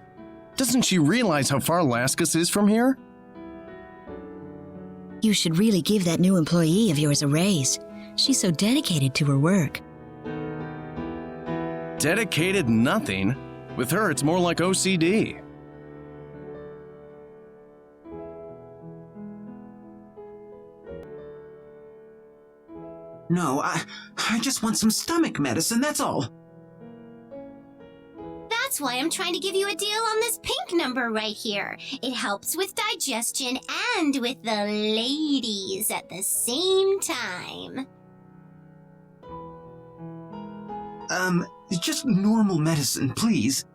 Doesn't she realize how far Lascos is from here? You should really give that new employee of yours a raise. She's so dedicated to her work. Dedicated nothing. With her, it's more like OCD. No, I just want some stomach medicine, that's all. That's why I'm trying to give you a deal on this pink number right here. It helps with digestion and with the ladies at the same time. Just normal medicine, please.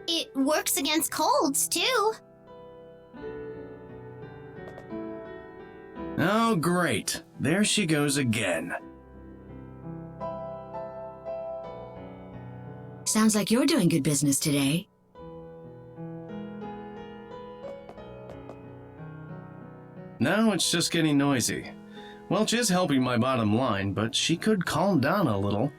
It works against colds, too. Oh, great. There she goes again. Sounds like you're doing good business today. No, it's just getting noisy. Welch is helping my bottom line, but she could calm down a little.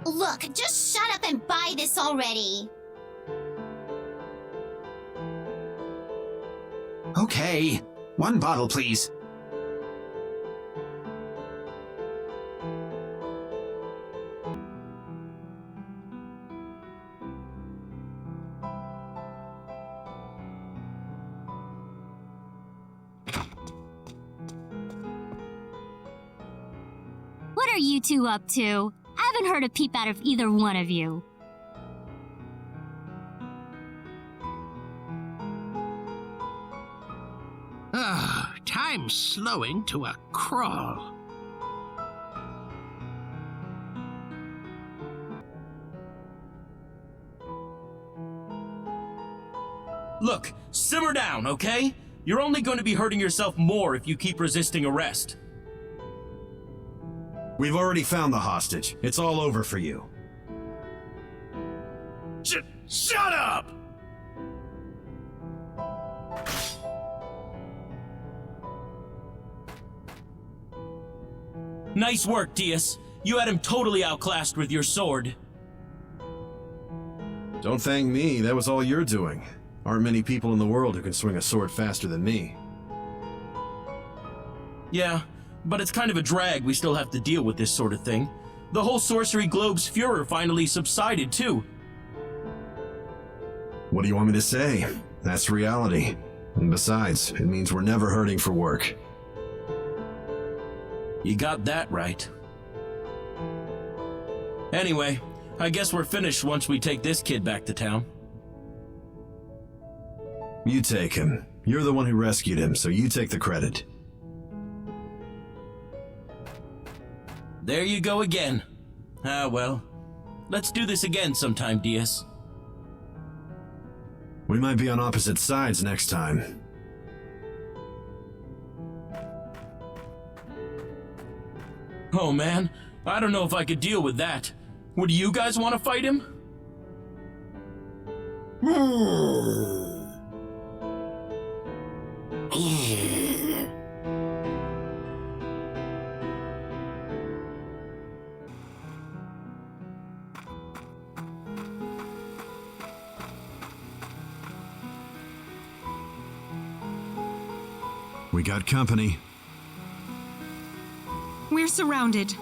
Look, just shut up and buy this already. Okay, 1 bottle, please. What are you two up to? I haven't heard a peep out of either one of you. Time's slowing to a crawl. Look, simmer down, okay? You're only going to be hurting yourself more if you keep resisting arrest. We've already found the hostage. It's all over for you. Shut up! Nice work, Diaz. You had him totally outclassed with your sword. Don't thank me, that was all you're doing. Aren't many people in the world who can swing a sword faster than me. Yeah, but it's kind of a drag we still have to deal with this sort of thing. The whole Sorcery Globe's furor finally subsided, too. What do you want me to say? That's reality. And besides, it means we're never hurting for work. You got that right. Anyway, I guess we're finished once we take this kid back to town. You take him. You're the one who rescued him, so you take the credit. There you go again. Ah, well. Let's do this again sometime, Diaz. We might be on opposite sides next time. Oh man, I don't know if I could deal with that. Would you guys want to fight him? We got company. We're surrounded.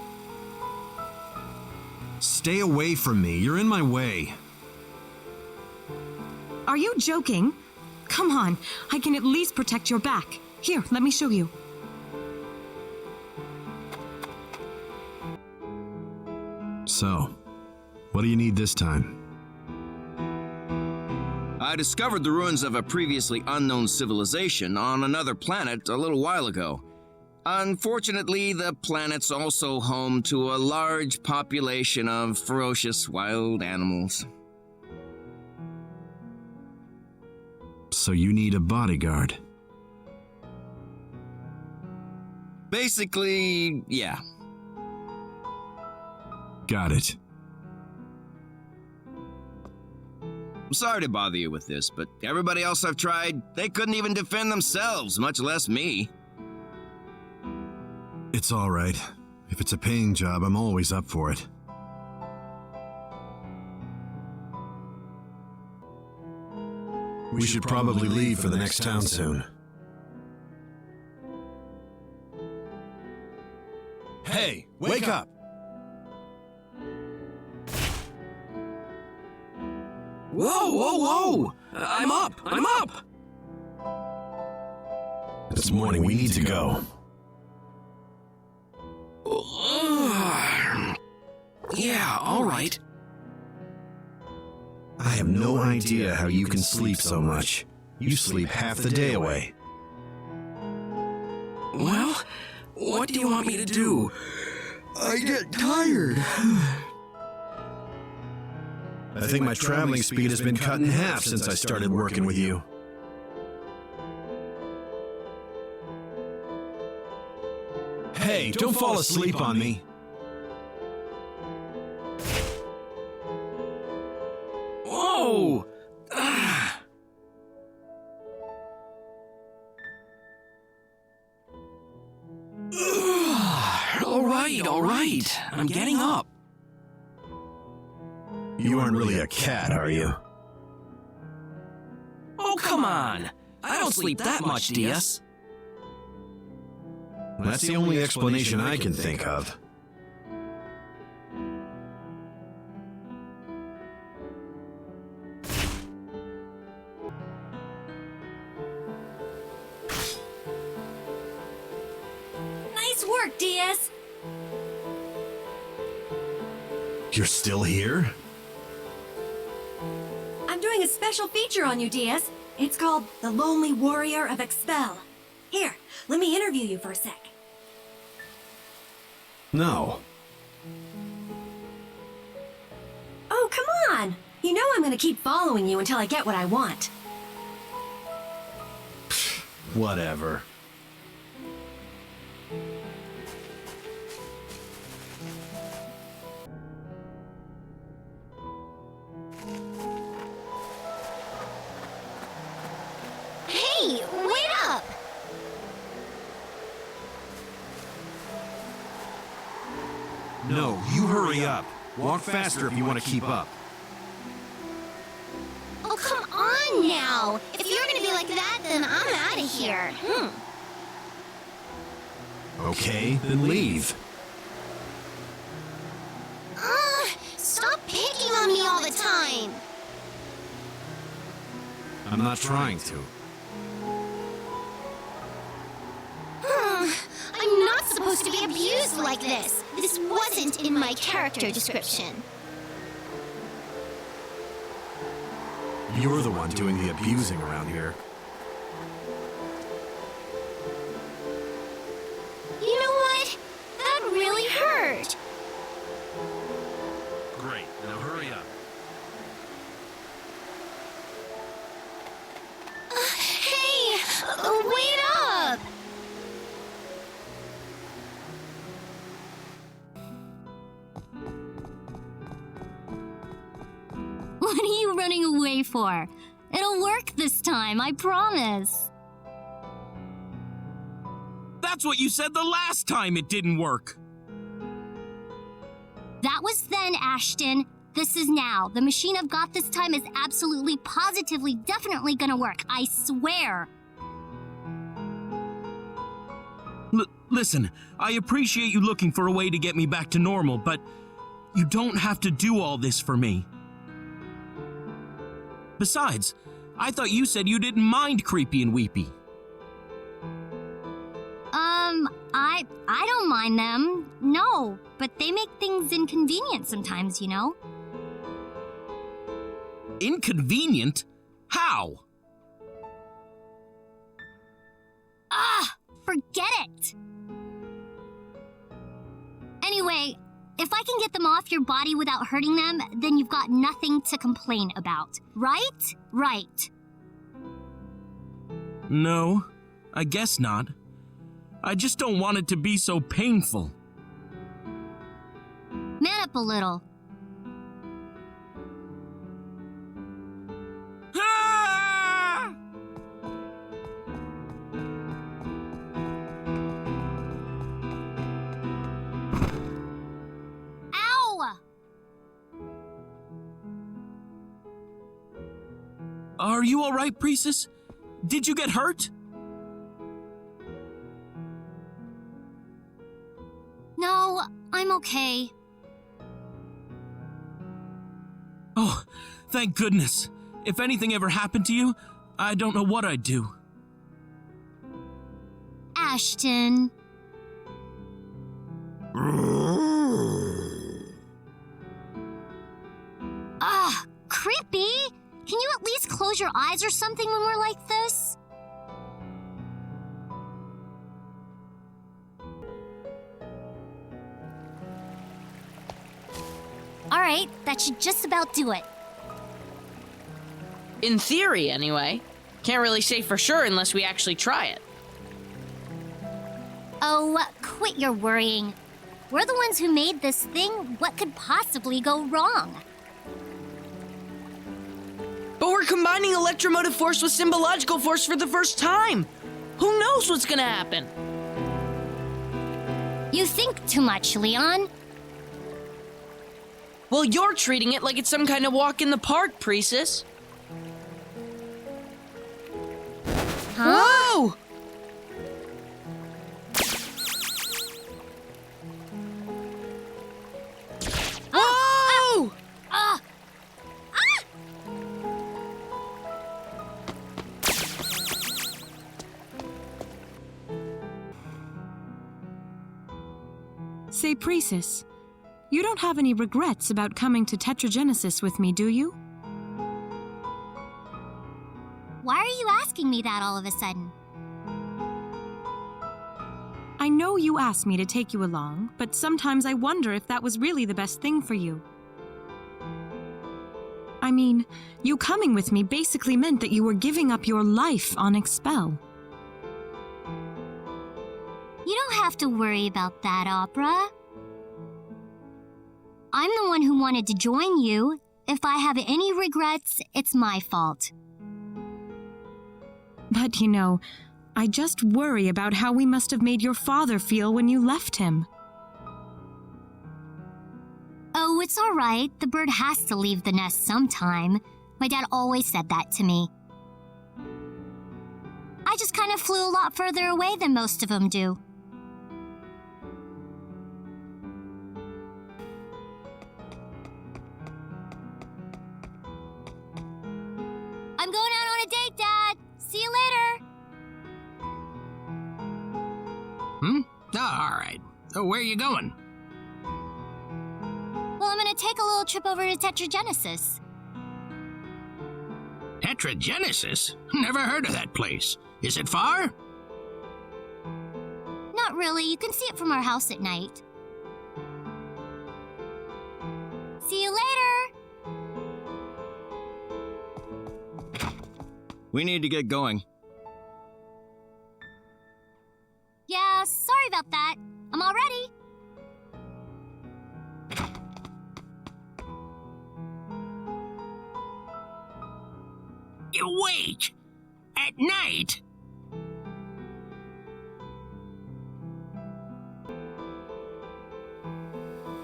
Stay away from me. You're in my way. Are you joking? Come on, I can at least protect your back. Here, let me show you. So, what do you need this time? I discovered the ruins of a previously unknown civilization on another planet a little while ago. Unfortunately, the planet's also home to a large population of ferocious wild animals. So you need a bodyguard. Basically, yeah. Got it. I'm sorry to bother you with this, but everybody else I've tried, they couldn't even defend themselves, much less me. It's all right. If it's a paying job, I'm always up for it. We should probably leave for the next town soon. Hey, wake up! Whoa, whoa, whoa! I'm up! I'm up! It's morning, we need to go. Yeah, all right. I have no idea how you can sleep so much. You sleep half the day away. Well, what do you want me to do? I get tired. I think my traveling speed has been cut in half since I started working with you. Hey, don't fall asleep on me. Whoa! All right. I'm getting up. You aren't really a cat, are you? Oh, come on. I don't sleep that much, Diaz. That's the only explanation I can think of. Nice work, Diaz. You're still here? I'm doing a special feature on you, Diaz. It's called The Lonely Warrior of Expel. Here, let me interview you for a sec. No. Oh, come on! You know I'm gonna keep following you until I get what I want. Whatever. Hey, wait up! No, you hurry up. Walk faster if you want to keep up. Oh, come on now! If you're gonna be like that, then I'm out of here. Okay, then leave. Stop picking on me all the time! I'm not trying to. I'm not supposed to be abused like this. This wasn't in my character description. You're the one doing the abusing around here. You know what? That really hurt. What are you running away for? It'll work this time, I promise. That's what you said the last time it didn't work. That was then, Ashton. This is now. The machine I've got this time is absolutely, positively, definitely gonna work. I swear. Listen, I appreciate you looking for a way to get me back to normal, but you don't have to do all this for me. Besides, I thought you said you didn't mind Creepy and Weepy. I don't mind them. No, but they make things inconvenient sometimes, you know? Inconvenient? How? Forget it! Anyway, if I can get them off your body without hurting them, then you've got nothing to complain about. Right? Right. No, I guess not. I just don't want it to be so painful. Man up a little. Ah! Ow! Are you all right, Priestess? Did you get hurt? No, I'm okay. Oh, thank goodness. If anything ever happened to you, I don't know what I'd do. Ashton. Creepy! Can you at least close your eyes or something when we're like this? Alright, that should just about do it. In theory, anyway. Can't really say for sure unless we actually try it. Oh, quit your worrying. We're the ones who made this thing. What could possibly go wrong? But we're combining electromotive force with symbological force for the first time. Who knows what's gonna happen? You think too much, Leon. Well, you're treating it like it's some kind of walk in the park, Priestess. Huh? Whoa! Whoa! Say, Priestess, you don't have any regrets about coming to Tetragenesis with me, do you? Why are you asking me that all of a sudden? I know you asked me to take you along, but sometimes I wonder if that was really the best thing for you. I mean, you coming with me basically meant that you were giving up your life on Expel. You don't have to worry about that, Opera. I'm the one who wanted to join you. If I have any regrets, it's my fault. But you know, I just worry about how we must have made your father feel when you left him. Oh, it's all right. The bird has to leave the nest sometime. My dad always said that to me. I just kind of flew a lot further away than most of them do. I'm going out on a date, Dad. See you later. All right. So where are you going? Well, I'm gonna take a little trip over to Tetragenesis. Tetragenesis? Never heard of that place. Is it far? Not really. You can see it from our house at night. See you later. We need to get going. Yeah, sorry about that. I'm all ready. Night!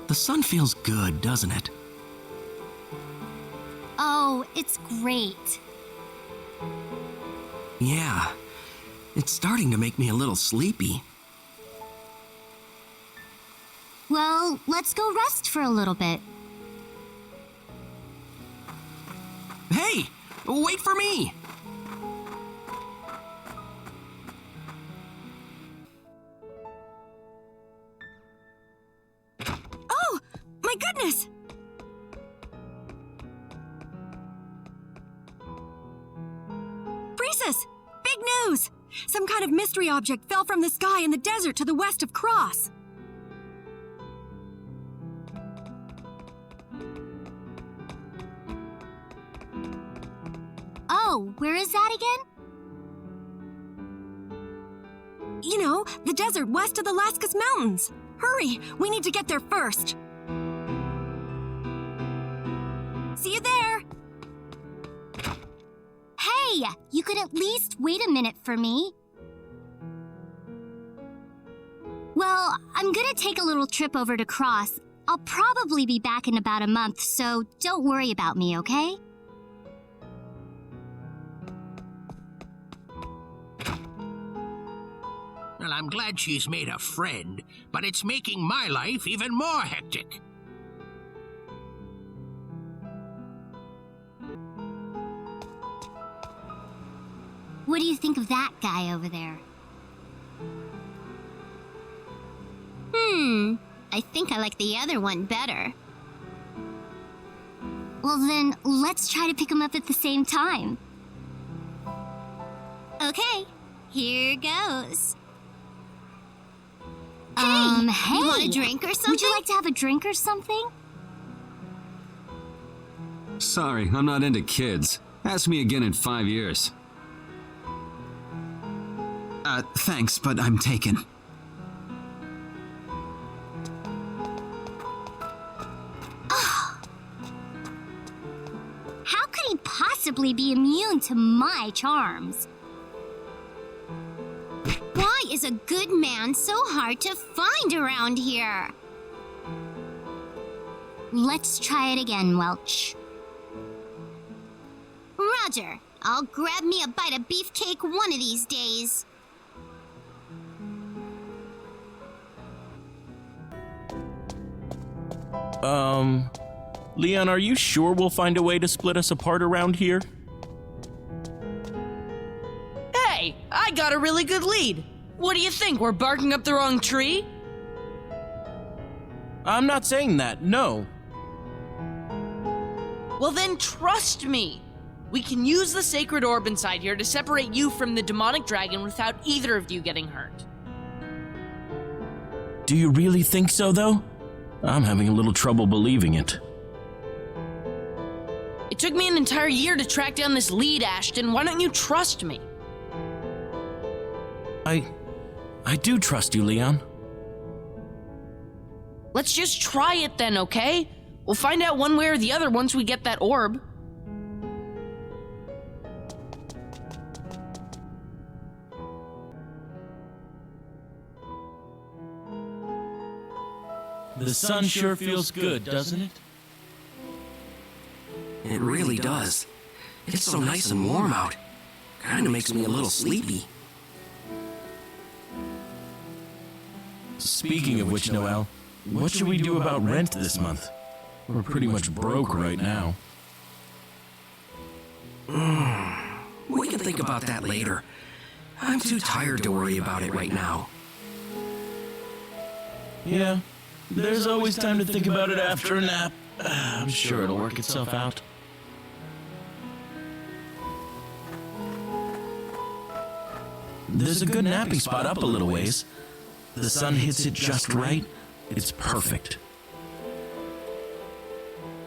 The sun feels good, doesn't it? Oh, it's great. Yeah. It's starting to make me a little sleepy. Well, let's go rest for a little bit. Hey! Wait for me! Oh! My goodness! Priestess! Big news! Some kind of mystery object fell from the sky in the desert to the west of Cross. Oh, where is that again? You know, the desert west of the Lascaux Mountains. Hurry, we need to get there first. See you there. Hey, you could at least wait a minute for me. Well, I'm gonna take a little trip over to Cross. I'll probably be back in about a month, so don't worry about me, okay? Well, I'm glad she's made a friend, but it's making my life even more hectic. What do you think of that guy over there? I think I like the other one better. Well then, let's try to pick him up at the same time. Okay, here goes. Hey, you want a drink or something? Would you like to have a drink or something? Sorry, I'm not into kids. Ask me again in 5 years. Thanks, but I'm taken. How could he possibly be immune to my charms? Why is a good man so hard to find around here? Let's try it again, Welch. Roger, I'll grab me a bite of beefcake one of these days. Leon, are you sure we'll find a way to split us apart around here? Hey, I got a really good lead. What do you think, we're barking up the wrong tree? I'm not saying that, no. Well then, trust me. We can use the sacred orb inside here to separate you from the demonic dragon without either of you getting hurt. Do you really think so, though? I'm having a little trouble believing it. It took me an entire year to track down this lead, Ashton. Why don't you trust me? I do trust you, Leon. Let's just try it then, okay? We'll find out one way or the other once we get that orb. The sun sure feels good, doesn't it? It really does. It's so nice and warm out. Kinda makes me a little sleepy. Speaking of which, Noel, what should we do about rent this month? We're pretty much broke right now. We can think about that later. I'm too tired to worry about it right now. Yeah, there's always time to think about it after a nap. I'm sure it'll work itself out. There's a good napping spot up a little ways. The sun hits it just right. It's perfect.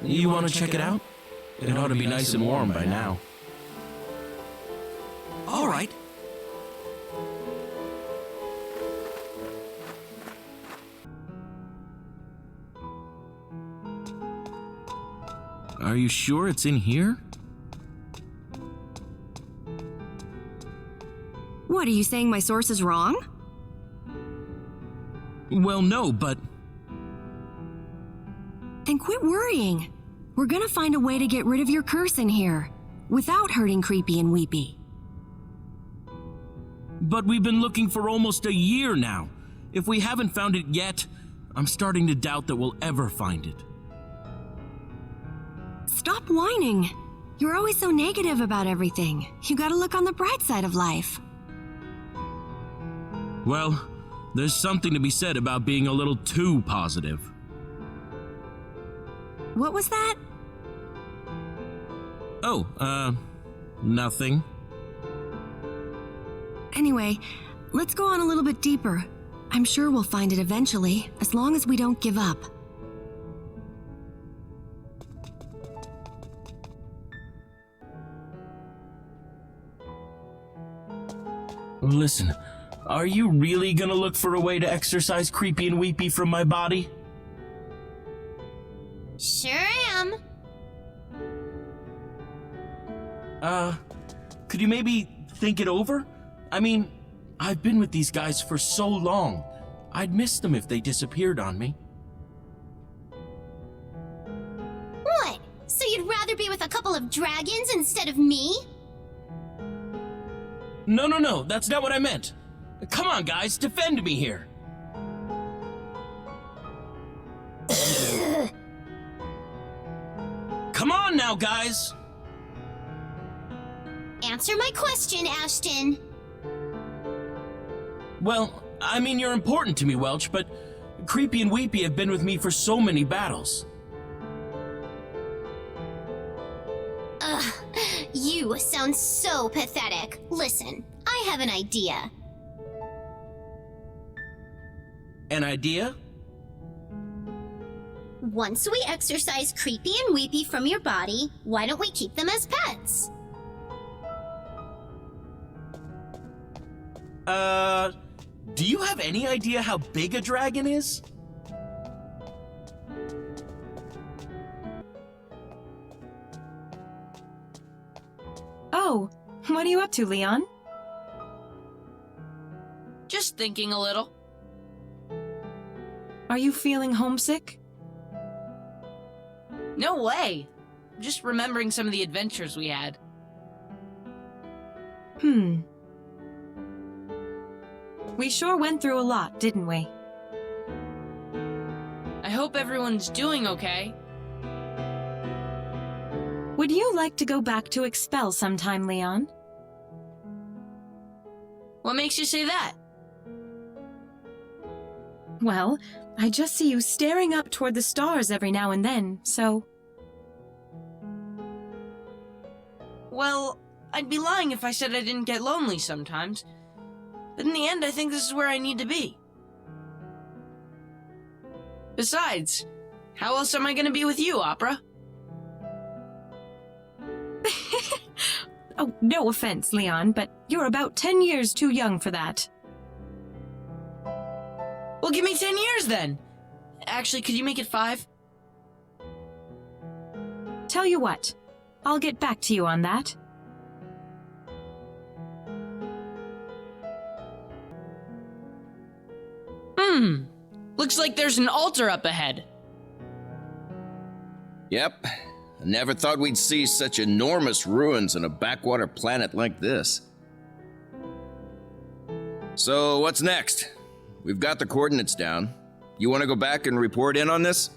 You want to check it out? It ought to be nice and warm by now. All right. Are you sure it's in here? What, are you saying my source is wrong? Well, no, but Then quit worrying. We're gonna find a way to get rid of your curse in here, without hurting Creepy and Weepy. But we've been looking for almost a year now. If we haven't found it yet, I'm starting to doubt that we'll ever find it. Stop whining. You're always so negative about everything. You gotta look on the bright side of life. Well, there's something to be said about being a little too positive. What was that? Oh, nothing. Anyway, let's go on a little bit deeper. I'm sure we'll find it eventually, as long as we don't give up. Listen, are you really gonna look for a way to exorcise Creepy and Weepy from my body? Sure am. Could you maybe think it over? I mean, I've been with these guys for so long. I'd miss them if they disappeared on me. What? So you'd rather be with a couple of dragons instead of me? No, that's not what I meant. Come on, guys, defend me here. Come on now, guys. Answer my question, Ashton. Well, I mean, you're important to me, Welch, but Creepy and Weepy have been with me for so many battles. Ugh, you sound so pathetic. Listen, I have an idea. An idea? Once we exorcise Creepy and Weepy from your body, why don't we keep them as pets? Do you have any idea how big a dragon is? Oh, what are you up to, Leon? Just thinking a little. Are you feeling homesick? No way. Just remembering some of the adventures we had. We sure went through a lot, didn't we? I hope everyone's doing okay. Would you like to go back to Expel sometime, Leon? What makes you say that? Well, I just see you staring up toward the stars every now and then, so... Well, I'd be lying if I said I didn't get lonely sometimes. But in the end, I think this is where I need to be. Besides, how else am I going to be with you, Opera? Oh, no offense, Leon, but you're about 10 years too young for that. Well, give me 10 years then. Actually, could you make it 5? Tell you what, I'll get back to you on that. Looks like there's an altar up ahead. Yep. I never thought we'd see such enormous ruins on a backwater planet like this. So, what's next? We've got the coordinates down. You want to go back and report in on this?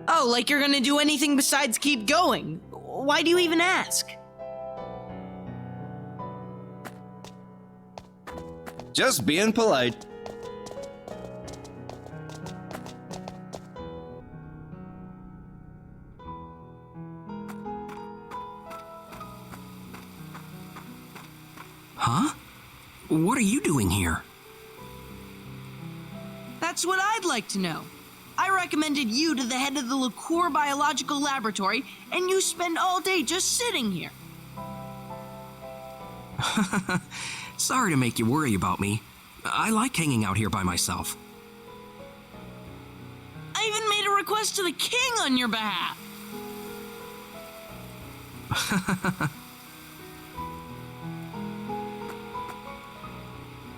Oh, like you're gonna do anything besides keep going? Why do you even ask? Just being polite. Huh? What are you doing here? That's what I'd like to know. I recommended you to the head of the Liqueur Biological Laboratory, and you spend all day just sitting here. Sorry to make you worry about me. I like hanging out here by myself. I even made a request to the king on your behalf.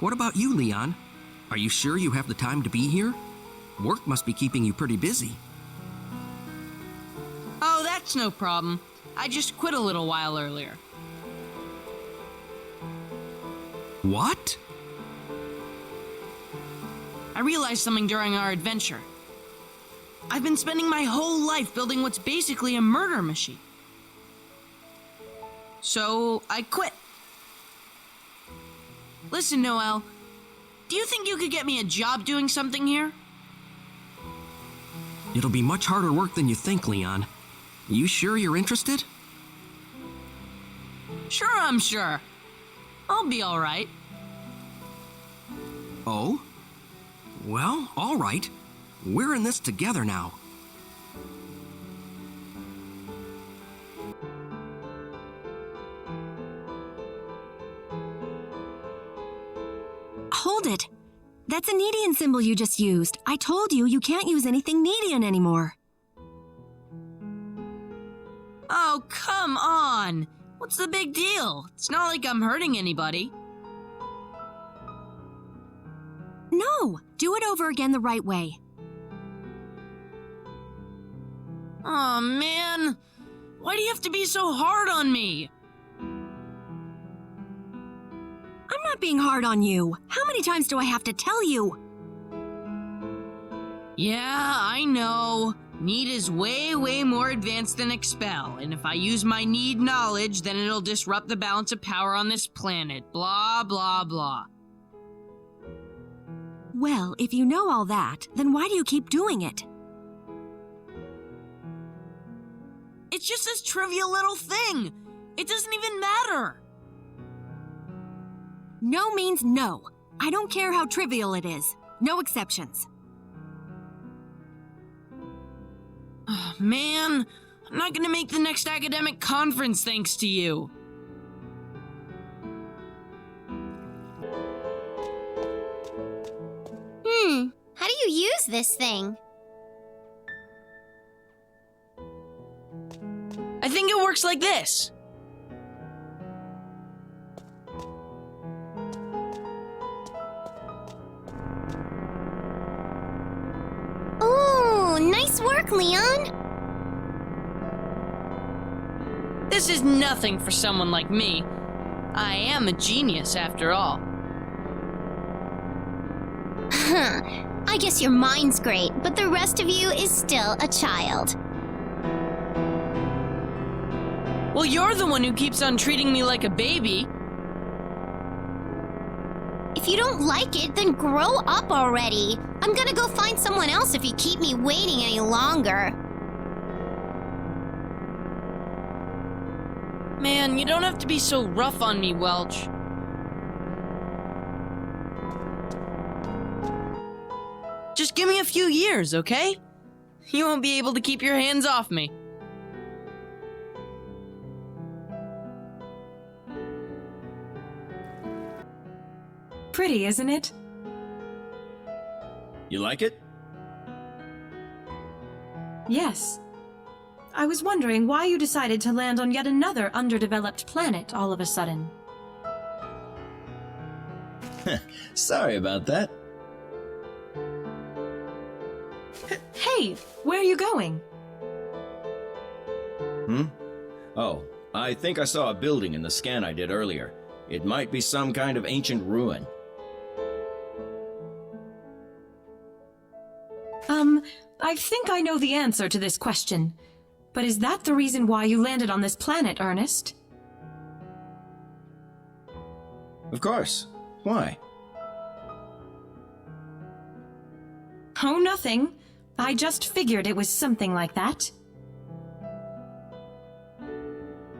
What about you, Leon? Are you sure you have the time to be here? Work must be keeping you pretty busy. Oh, that's no problem. I just quit a little while earlier. What? I realized something during our adventure. I've been spending my whole life building what's basically a murder machine. So I quit. Listen, Noel, do you think you could get me a job doing something here? It'll be much harder work than you think, Leon. You sure you're interested? Sure, I'm sure. I'll be all right. Oh? Well, all right. We're in this together now. Hold it. That's a Nedian symbol you just used. I told you you can't use anything Nedian anymore. Oh, come on. What's the big deal? It's not like I'm hurting anybody. No, do it over again the right way. Oh, man. Why do you have to be so hard on me? I'm not being hard on you. How many times do I have to tell you? Yeah, I know. Need is way, way more advanced than Expel, and if I use my need knowledge, then it'll disrupt the balance of power on this planet. Blah, blah, blah. Well, if you know all that, then why do you keep doing it? It's just this trivial little thing. It doesn't even matter. No means no. I don't care how trivial it is. No exceptions. Oh, man, I'm not gonna make the next academic conference thanks to you. How do you use this thing? I think it works like this. Ooh, nice work, Leon. This is nothing for someone like me. I am a genius, after all. Huh. I guess your mind's great, but the rest of you is still a child. Well, you're the one who keeps on treating me like a baby. If you don't like it, then grow up already. I'm gonna go find someone else if you keep me waiting any longer. Man, you don't have to be so rough on me, Welch. Just give me a few years, okay? You won't be able to keep your hands off me. Pretty, isn't it? You like it? Yes. I was wondering why you decided to land on yet another underdeveloped planet all of a sudden. Sorry about that. Hey, where are you going? Oh, I think I saw a building in the scan I did earlier. It might be some kind of ancient ruin. I think I know the answer to this question. But is that the reason why you landed on this planet, Ernest? Of course. Why? Oh, nothing. I just figured it was something like that.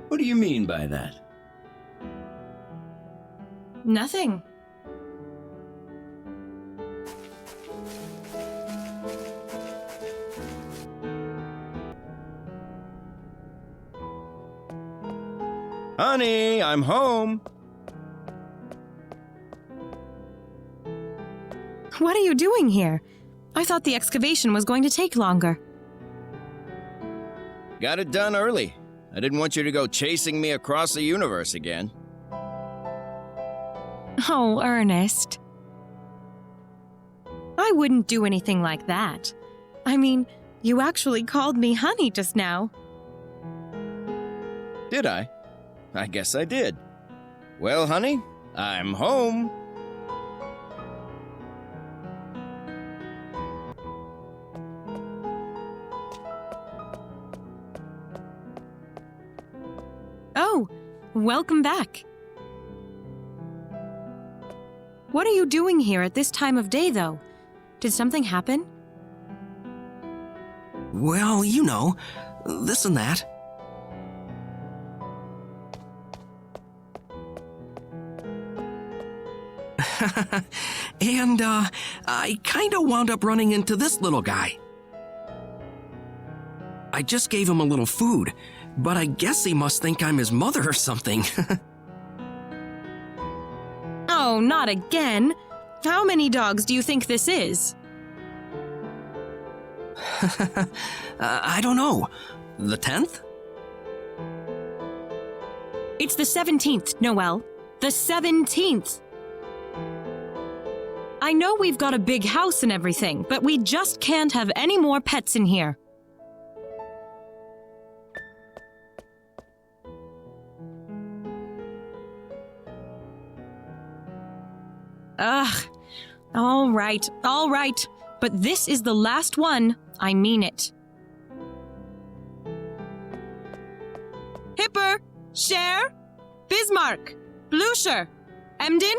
What do you mean by that? Nothing. Honey, I'm home. What are you doing here? I thought the excavation was going to take longer. Got it done early. I didn't want you to go chasing me across the universe again. Oh, Ernest. I wouldn't do anything like that. I mean, you actually called me honey just now. Did I? I guess I did. Well, honey, I'm home. Oh, welcome back. What are you doing here at this time of day, though? Did something happen? Well, you know, this and that. And, I kinda wound up running into this little guy. I just gave him a little food, but I guess he must think I'm his mother or something. Oh, not again. How many dogs do you think this is? I don't know. The 10th? It's the 17th, Noelle. The 17th! I know we've got a big house and everything, but we just can't have any more pets in here. Ugh. All right. But this is the last one. I mean it. Hipper, Cher, Bismarck, Blucher, Emden,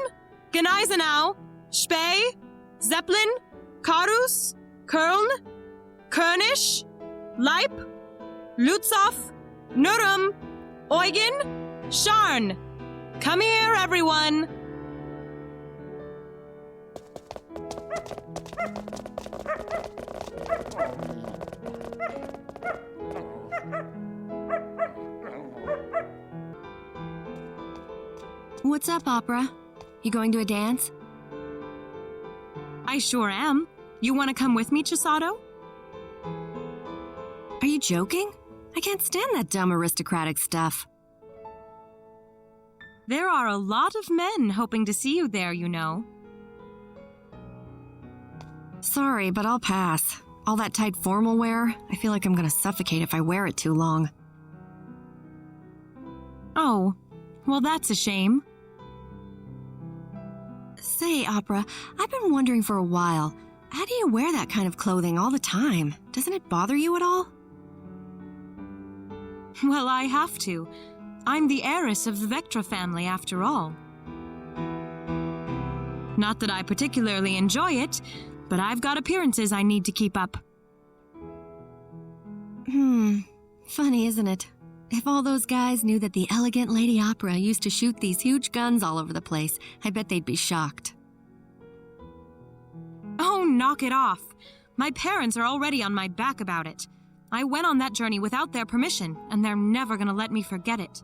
Gneisenau, Spey, Zeppelin, Karus, Köln, Könisch, Leip, Lutzow, Nurum, Eugen, Scharn. Come here, everyone. What's up, Opera? You going to a dance? I sure am. You want to come with me, Chisato? Are you joking? I can't stand that dumb aristocratic stuff. There are a lot of men hoping to see you there, you know. Sorry, but I'll pass. All that tight formal wear, I feel like I'm gonna suffocate if I wear it too long. Oh, well, that's a shame. Say, Opera, I've been wondering for a while, how do you wear that kind of clothing all the time? Doesn't it bother you at all? Well, I have to. I'm the heiress of the Vectra family, after all. Not that I particularly enjoy it, but I've got appearances I need to keep up. Funny, isn't it? If all those guys knew that the elegant Lady Opera used to shoot these huge guns all over the place, I bet they'd be shocked. Oh, knock it off. My parents are already on my back about it. I went on that journey without their permission, and they're never gonna let me forget it.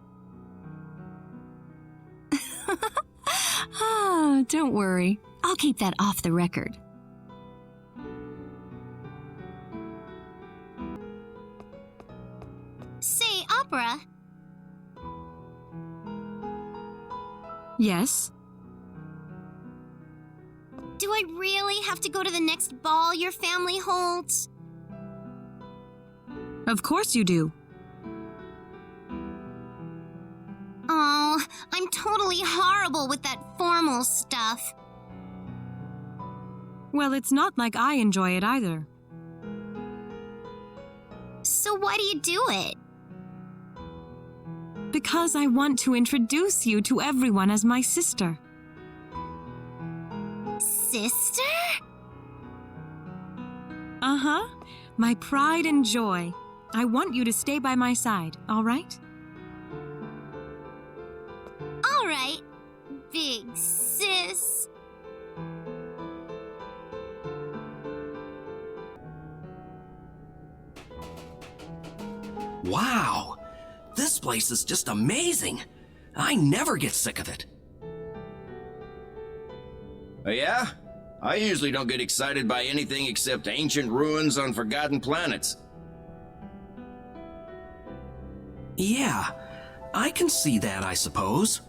Oh, don't worry. I'll keep that off the record. Say, Opera. Yes? Do I really have to go to the next ball your family holds? Of course you do. Oh, I'm totally horrible with that formal stuff. Well, it's not like I enjoy it either. So why do you do it? Because I want to introduce you to everyone as my sister. Sister? Uh-huh. My pride and joy. I want you to stay by my side, all right? All right, big sis. Wow! This place is just amazing! I never get sick of it. Oh, yeah? I usually don't get excited by anything except ancient ruins on forgotten planets. Yeah, I can see that, I suppose.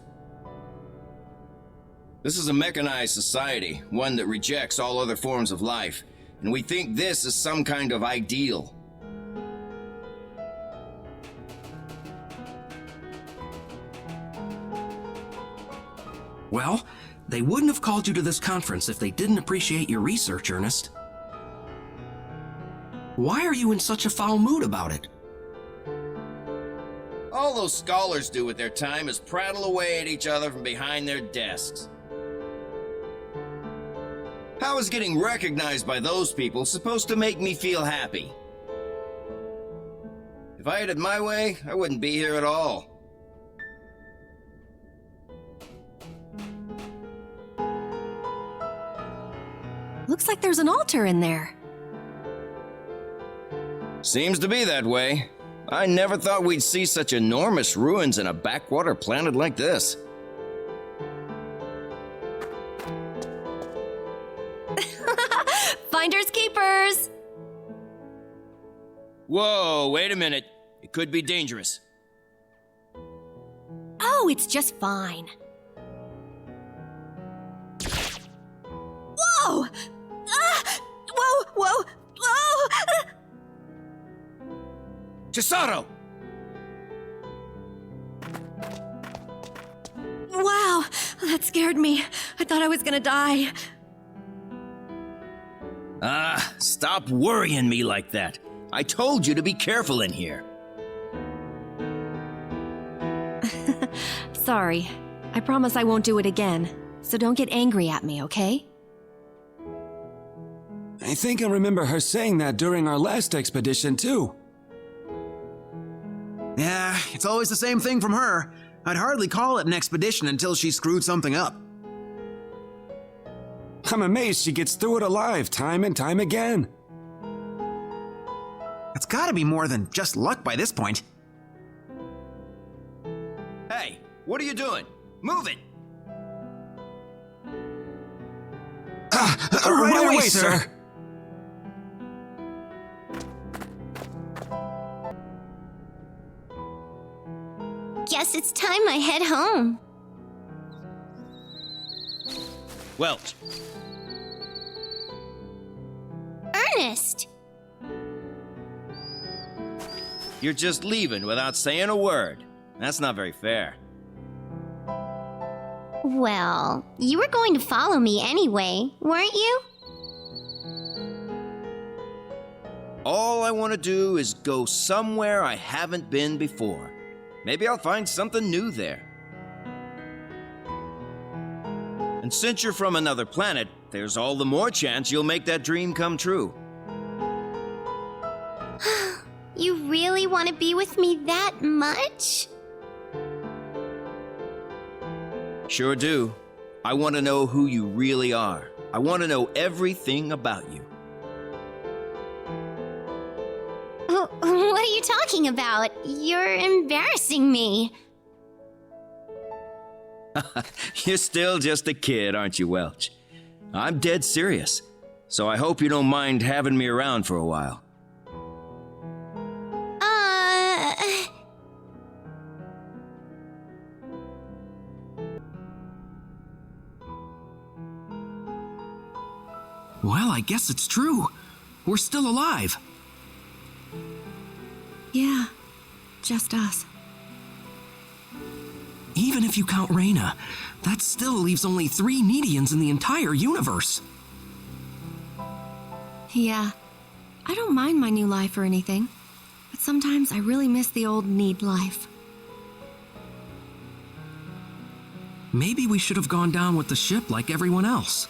This is a mechanized society, one that rejects all other forms of life, and we think this is some kind of ideal. Well, they wouldn't have called you to this conference if they didn't appreciate your research, Ernest. Why are you in such a foul mood about it? All those scholars do with their time is prattle away at each other from behind their desks. How is getting recognized by those people supposed to make me feel happy? If I had it my way, I wouldn't be here at all. Looks like there's an altar in there. Seems to be that way. I never thought we'd see such enormous ruins in a backwater planet like this. Finders keepers! Whoa, wait a minute. It could be dangerous. Oh, it's just fine. Whoa! Whoa, whoa, whoa! Chisato! Wow, that scared me. I thought I was gonna die. Stop worrying me like that. I told you to be careful in here. Sorry. I promise I won't do it again. So don't get angry at me, okay? I think I remember her saying that during our last expedition, too. Yeah, it's always the same thing from her. I'd hardly call it an expedition until she screwed something up. I'm amazed she gets through it alive time and time again. It's gotta be more than just luck by this point. Hey, what are you doing? Move it! Right away, sir. Guess it's time I head home. Welch. Ernest! You're just leaving without saying a word. That's not very fair. Well, you were going to follow me anyway, weren't you? All I want to do is go somewhere I haven't been before. Maybe I'll find something new there. And since you're from another planet, there's all the more chance you'll make that dream come true. You really want to be with me that much? Sure do. I want to know who you really are. I want to know everything about you. What are you talking about? You're embarrassing me. You're still just a kid, aren't you, Welch? I'm dead serious, so I hope you don't mind having me around for a while. Well, I guess it's true. We're still alive. Yeah, just us. Even if you count Reyna, that still leaves only 3 Needians in the entire universe. Yeah, I don't mind my new life or anything, but sometimes I really miss the old Need life. Maybe we should have gone down with the ship like everyone else.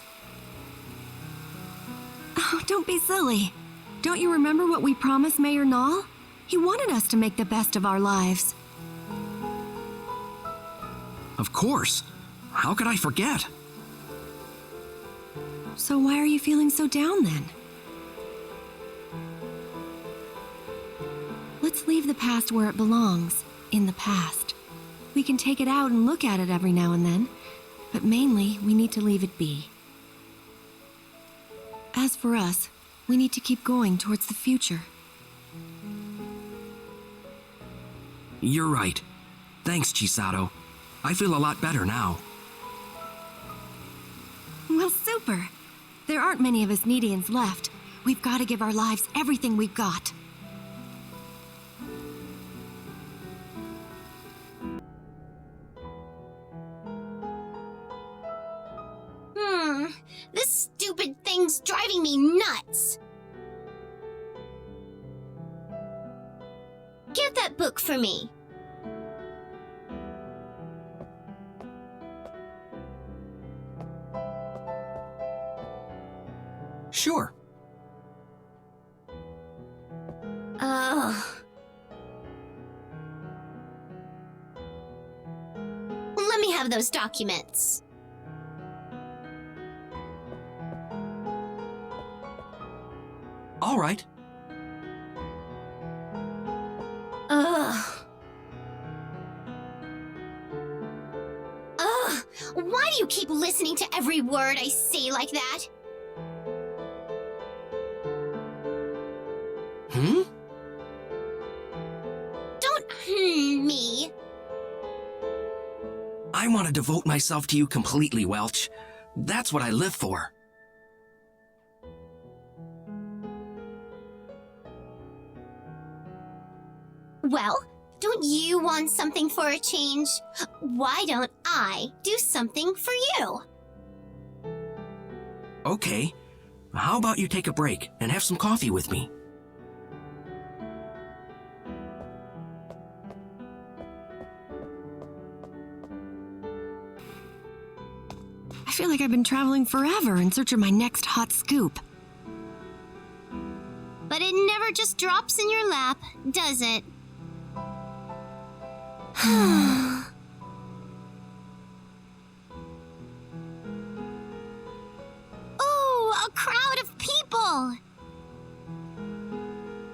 Oh, don't be silly. Don't you remember what we promised Mayor Nall? He wanted us to make the best of our lives. Of course. How could I forget? So why are you feeling so down then? Let's leave the past where it belongs, in the past. We can take it out and look at it every now and then, but mainly we need to leave it be. As for us, we need to keep going towards the future. You're right. Thanks, Chisato. I feel a lot better now. super. There aren't many of us Needians left. We've got to give our lives everything we've got. This stupid thing's driving me nuts. Get that book for me. Sure. Let me have those documents. All right. Why do you keep listening to every word I say like that? Don't me. I want to devote myself to you completely, Welch. That's what I live for. Well, don't you want something for a change? Why don't I do something for you? Okay. How about you take a break and have some coffee with me? I feel like I've been traveling forever in search of my next hot scoop. But it never just drops in your lap, does it? Ooh, a crowd of people!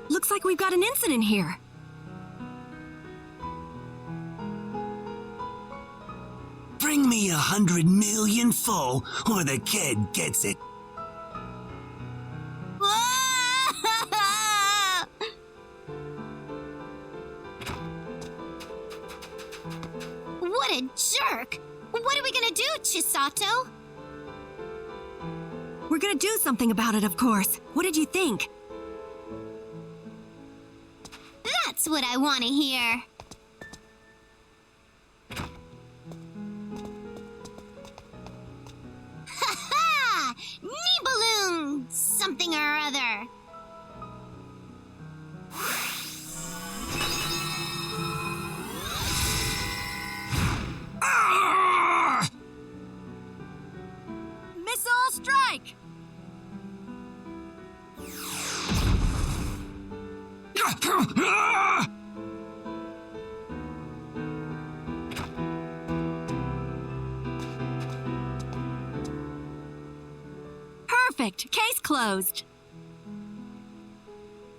Looks like we've got an incident here. Bring me 100 million full, or the kid gets it. What a jerk! What are we gonna do, Chisato? We're gonna do something about it, of course. What did you think? That's what I want to hear. Ha-ha! Nibaloon! Something or other. Missile strike! Perfect. Case closed.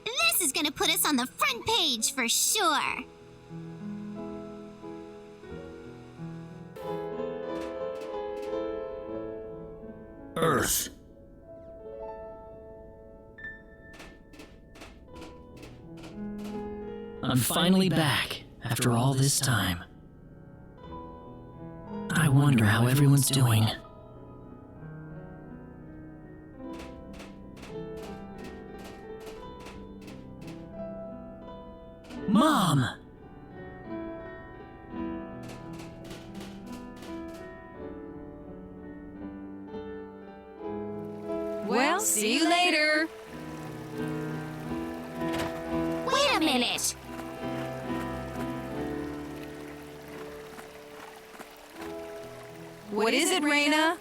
This is gonna put us on the front page for sure. Earth. I'm finally back after all this time. I wonder how everyone's doing. Mom! Well, see you later. Wait a minute. What is it, Reina?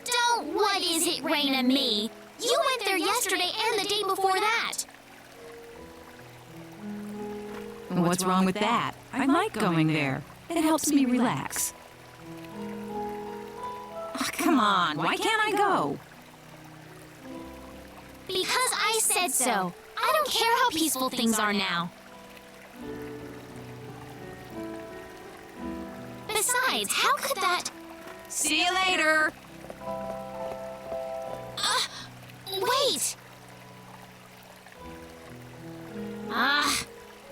Don't what is it, Reina me. You went there yesterday and the day before that. What's wrong with that? I like going there. It helps me relax. Oh, come on, why can't I go? Because I said so. I don't care how peaceful things are now. Besides, how could that... See you later. Wait!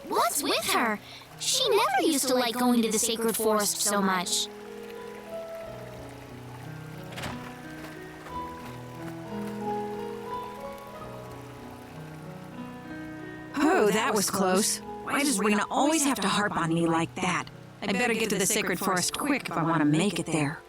What's with her? She never used to like going to the sacred forest so much. that was close. Why does Rena always have to harp on me like that? I better get to the sacred forest quick if I want to make it there.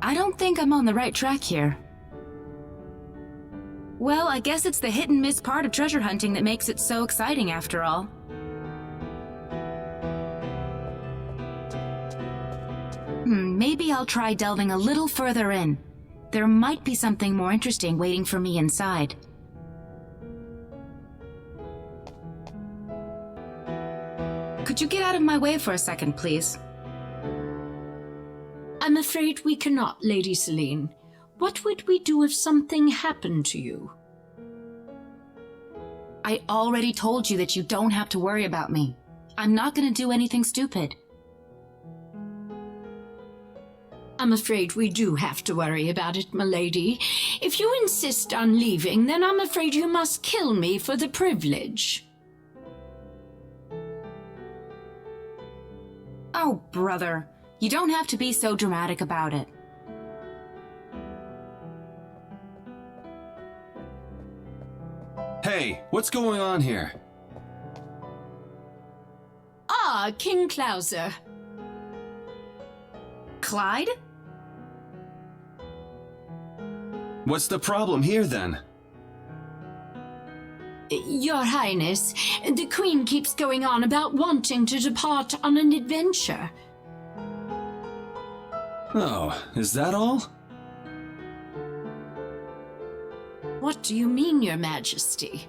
I don't think I'm on the right track here. Well, I guess it's the hit and miss part of treasure hunting that makes it so exciting after all. Maybe I'll try delving a little further in. There might be something more interesting waiting for me inside. Could you get out of my way for a second, please? I'm afraid we cannot, Lady Celine. What would we do if something happened to you? I already told you that you don't have to worry about me. I'm not going to do anything stupid. I'm afraid we do have to worry about it, milady. If you insist on leaving, then I'm afraid you must kill me for the privilege. Oh, brother. You don't have to be so dramatic about it. Hey, what's going on here? Ah, King Clauser. Clyde? What's the problem here, then? Your Highness, the Queen keeps going on about wanting to depart on an adventure. Oh, is that all? What do you mean, Your Majesty?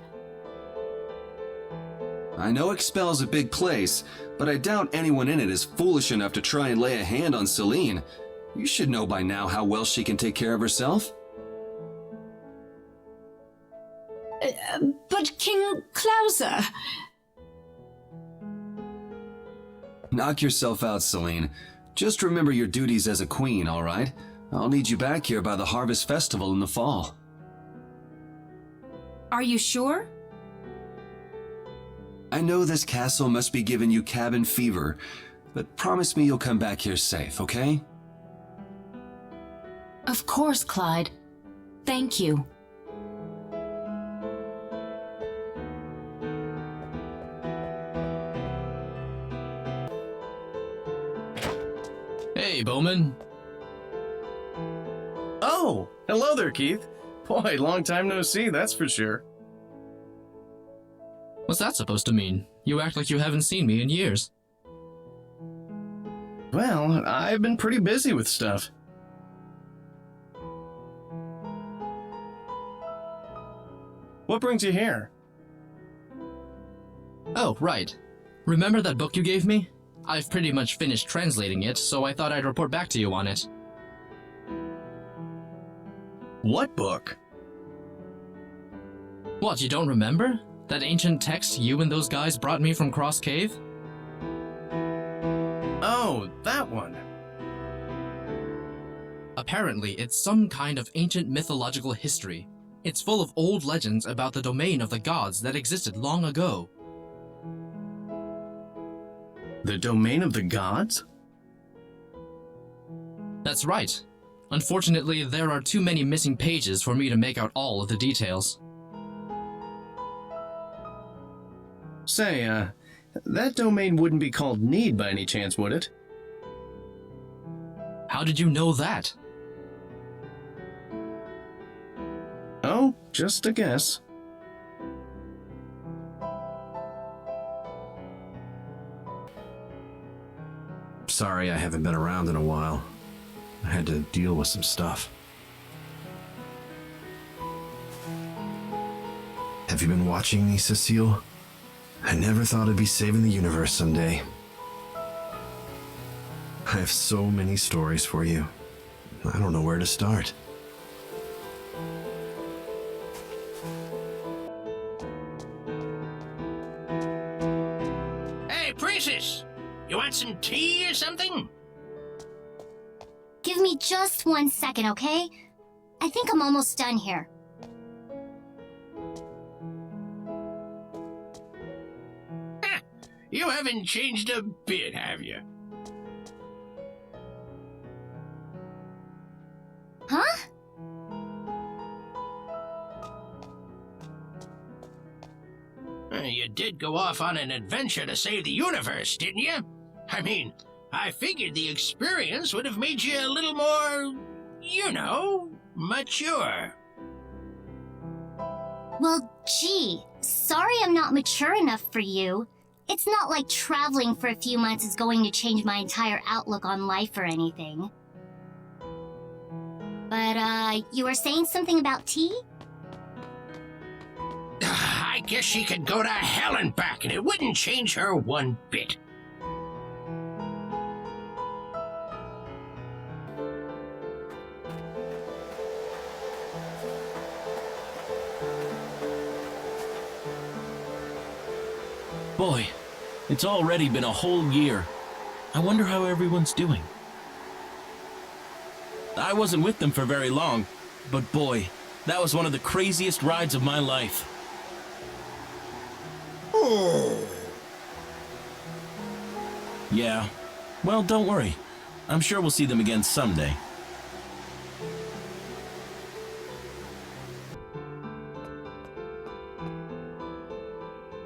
I know Expel's a big place, but I doubt anyone in it is foolish enough to try and lay a hand on Celine. You should know by now how well she can take care of herself. But King Clauser... Knock yourself out, Celine. Just remember your duties as a queen, all right? I'll need you back here by the Harvest Festival in the fall. Are you sure? I know this castle must be giving you cabin fever, but promise me you'll come back here safe, okay? Of course, Clyde. Thank you. Hey, Bowman. Oh, hello there, Keith. Boy, long time no see, that's for sure. What's that supposed to mean? You act like you haven't seen me in years. Well, I've been pretty busy with stuff. What brings you here? Oh, right. Remember that book you gave me? I've pretty much finished translating it, so I thought I'd report back to you on it. What book? What, you don't remember? That ancient text you and those guys brought me from Cross Cave? Oh, that one. Apparently, it's some kind of ancient mythological history. It's full of old legends about the domain of the gods that existed long ago. The domain of the gods? That's right. Unfortunately, there are too many missing pages for me to make out all of the details. Say, that domain wouldn't be called Need by any chance, would it? How did you know that? Oh, just a guess. Sorry I haven't been around in a while. I had to deal with some stuff. Have you been watching me, Cecile? I never thought I'd be saving the universe someday. I have so many stories for you. I don't know where to start. Hey, princess! You want some tea or something? Give me just 1 second, okay? I think I'm almost done here. You haven't changed a bit, have you? You did go off on an adventure to save the universe, didn't you? I mean, I figured the experience would have made you a little more, you know, mature. Well, gee, sorry I'm not mature enough for you. It's not like traveling for a few months is going to change my entire outlook on life or anything. But, you were saying something about tea? I guess she could go to hell and back, and it wouldn't change her one bit. Boy, it's already been a whole year. I wonder how everyone's doing. I wasn't with them for very long, but boy, that was one of the craziest rides of my life. Yeah, well, don't worry. I'm sure we'll see them again someday.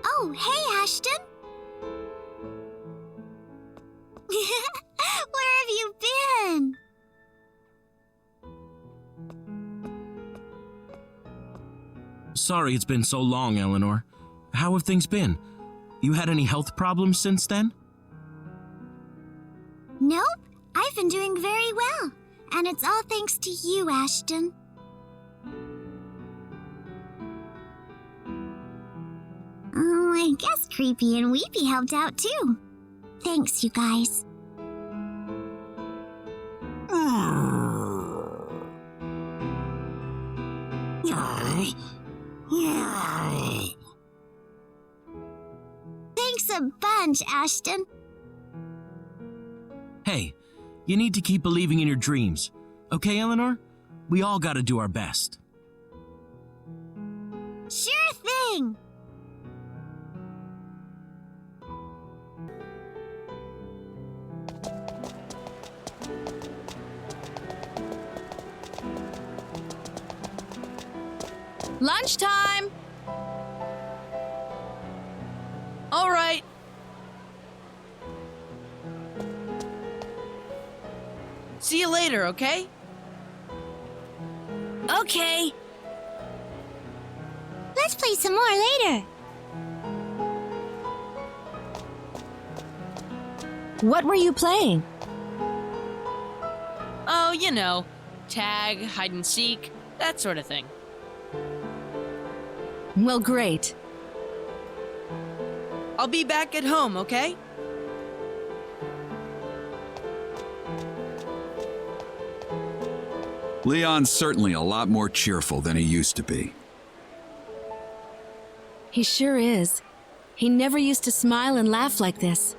Oh, hey, Ashton. Where have you been? Sorry it's been so long, Eleanor. How have things been? You had any health problems since then? Nope, I've been doing very well. And it's all thanks to you, Ashton. Oh, I guess Creepy and Weepy helped out too. Thanks, you guys. Thanks a bunch, Ashton. Hey, you need to keep believing in your dreams. Okay, Eleanor? We all gotta do our best. Sure thing! Lunchtime! All right. See you later, okay? Okay. Let's play some more later. What were you playing? Oh, you know, tag, hide and seek, that sort of thing. Well, great. I'll be back at home, okay? Leon's certainly a lot more cheerful than he used to be. He sure is. He never used to smile and laugh like this.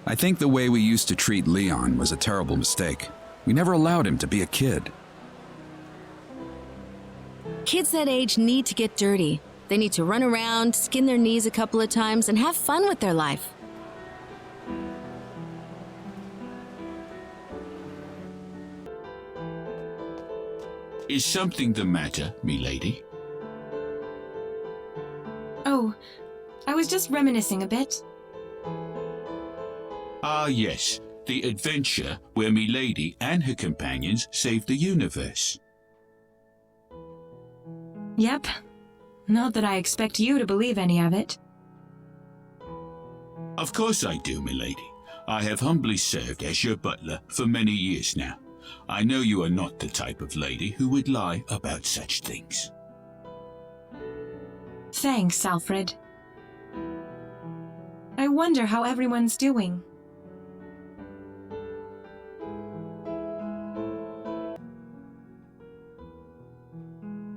I think the way we used to treat Leon was a terrible mistake. We never allowed him to be a kid. Kids that age need to get dirty. They need to run around, skin their knees a couple of times, and have fun with their life. Is something the matter, milady? Oh, I was just reminiscing a bit. Ah, yes, the adventure where milady and her companions saved the universe. Yep. Not that I expect you to believe any of it. Of course I do, milady. I have humbly served as your butler for many years now. I know you are not the type of lady who would lie about such things. Thanks, Alfred. I wonder how everyone's doing.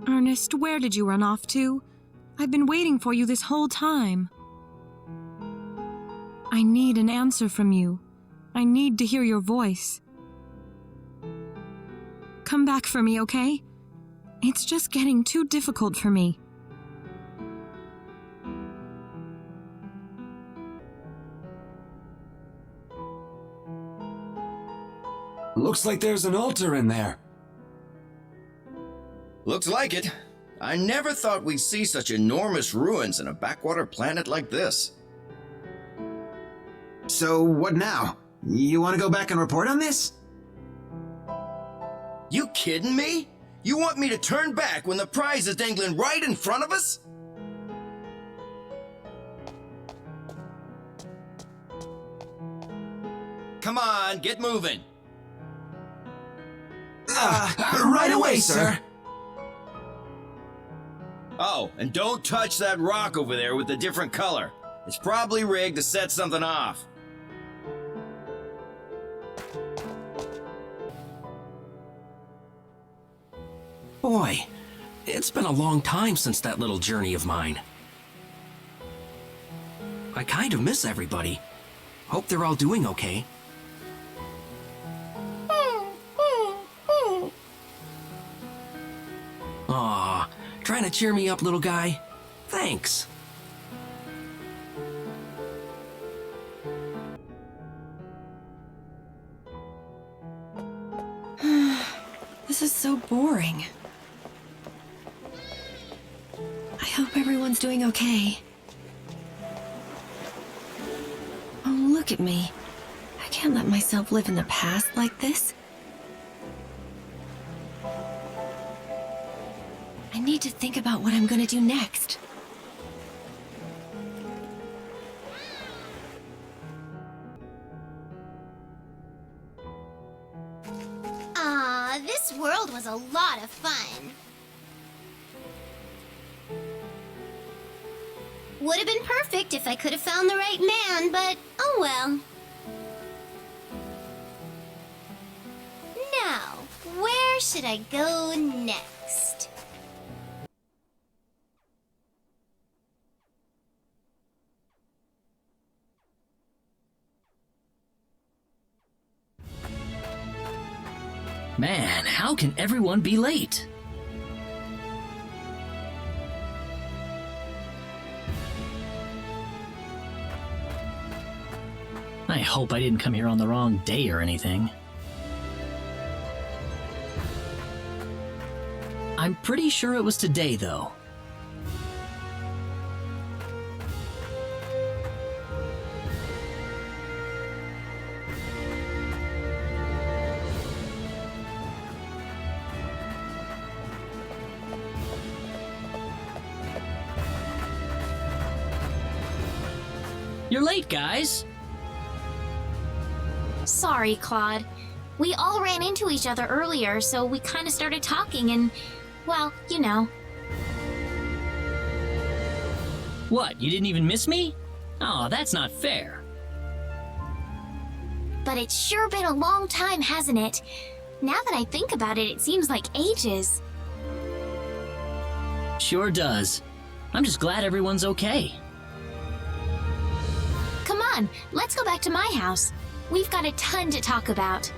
Ernest, where did you run off to? I've been waiting for you this whole time. I need an answer from you. I need to hear your voice. Come back for me, okay? It's just getting too difficult for me. Looks like there's an altar in there. Looks like it. I never thought we'd see such enormous ruins in a backwater planet like this. So, what now? You want to go back and report on this? You kidding me? You want me to turn back when the prize is dangling right in front of us? Come on, get moving. Right away, sir. Oh, and don't touch that rock over there with the different color. It's probably rigged to set something off. Boy, it's been a long time since that little journey of mine. I kind of miss everybody. Hope they're all doing okay. Aw, trying to cheer me up, little guy? Thanks. This is so boring. I hope everyone's doing okay. Oh, look at me. I can't let myself live in the past like this. I need to think about what I'm gonna do next. This world was a lot of fun. Would have been perfect if I could have found the right man, but oh well. Now, where should I go next? Man, how can everyone be late? I hope I didn't come here on the wrong day or anything. I'm pretty sure it was today, though. You're late, guys. Sorry, Claude. We all ran into each other earlier, so we kind of started talking and, well, you know. What, you didn't even miss me? Oh, that's not fair. But it's sure been a long time, hasn't it? Now that I think about it, it seems like ages. Sure does. I'm just glad everyone's okay. Come on, let's go back to my house. We've got a ton to talk about.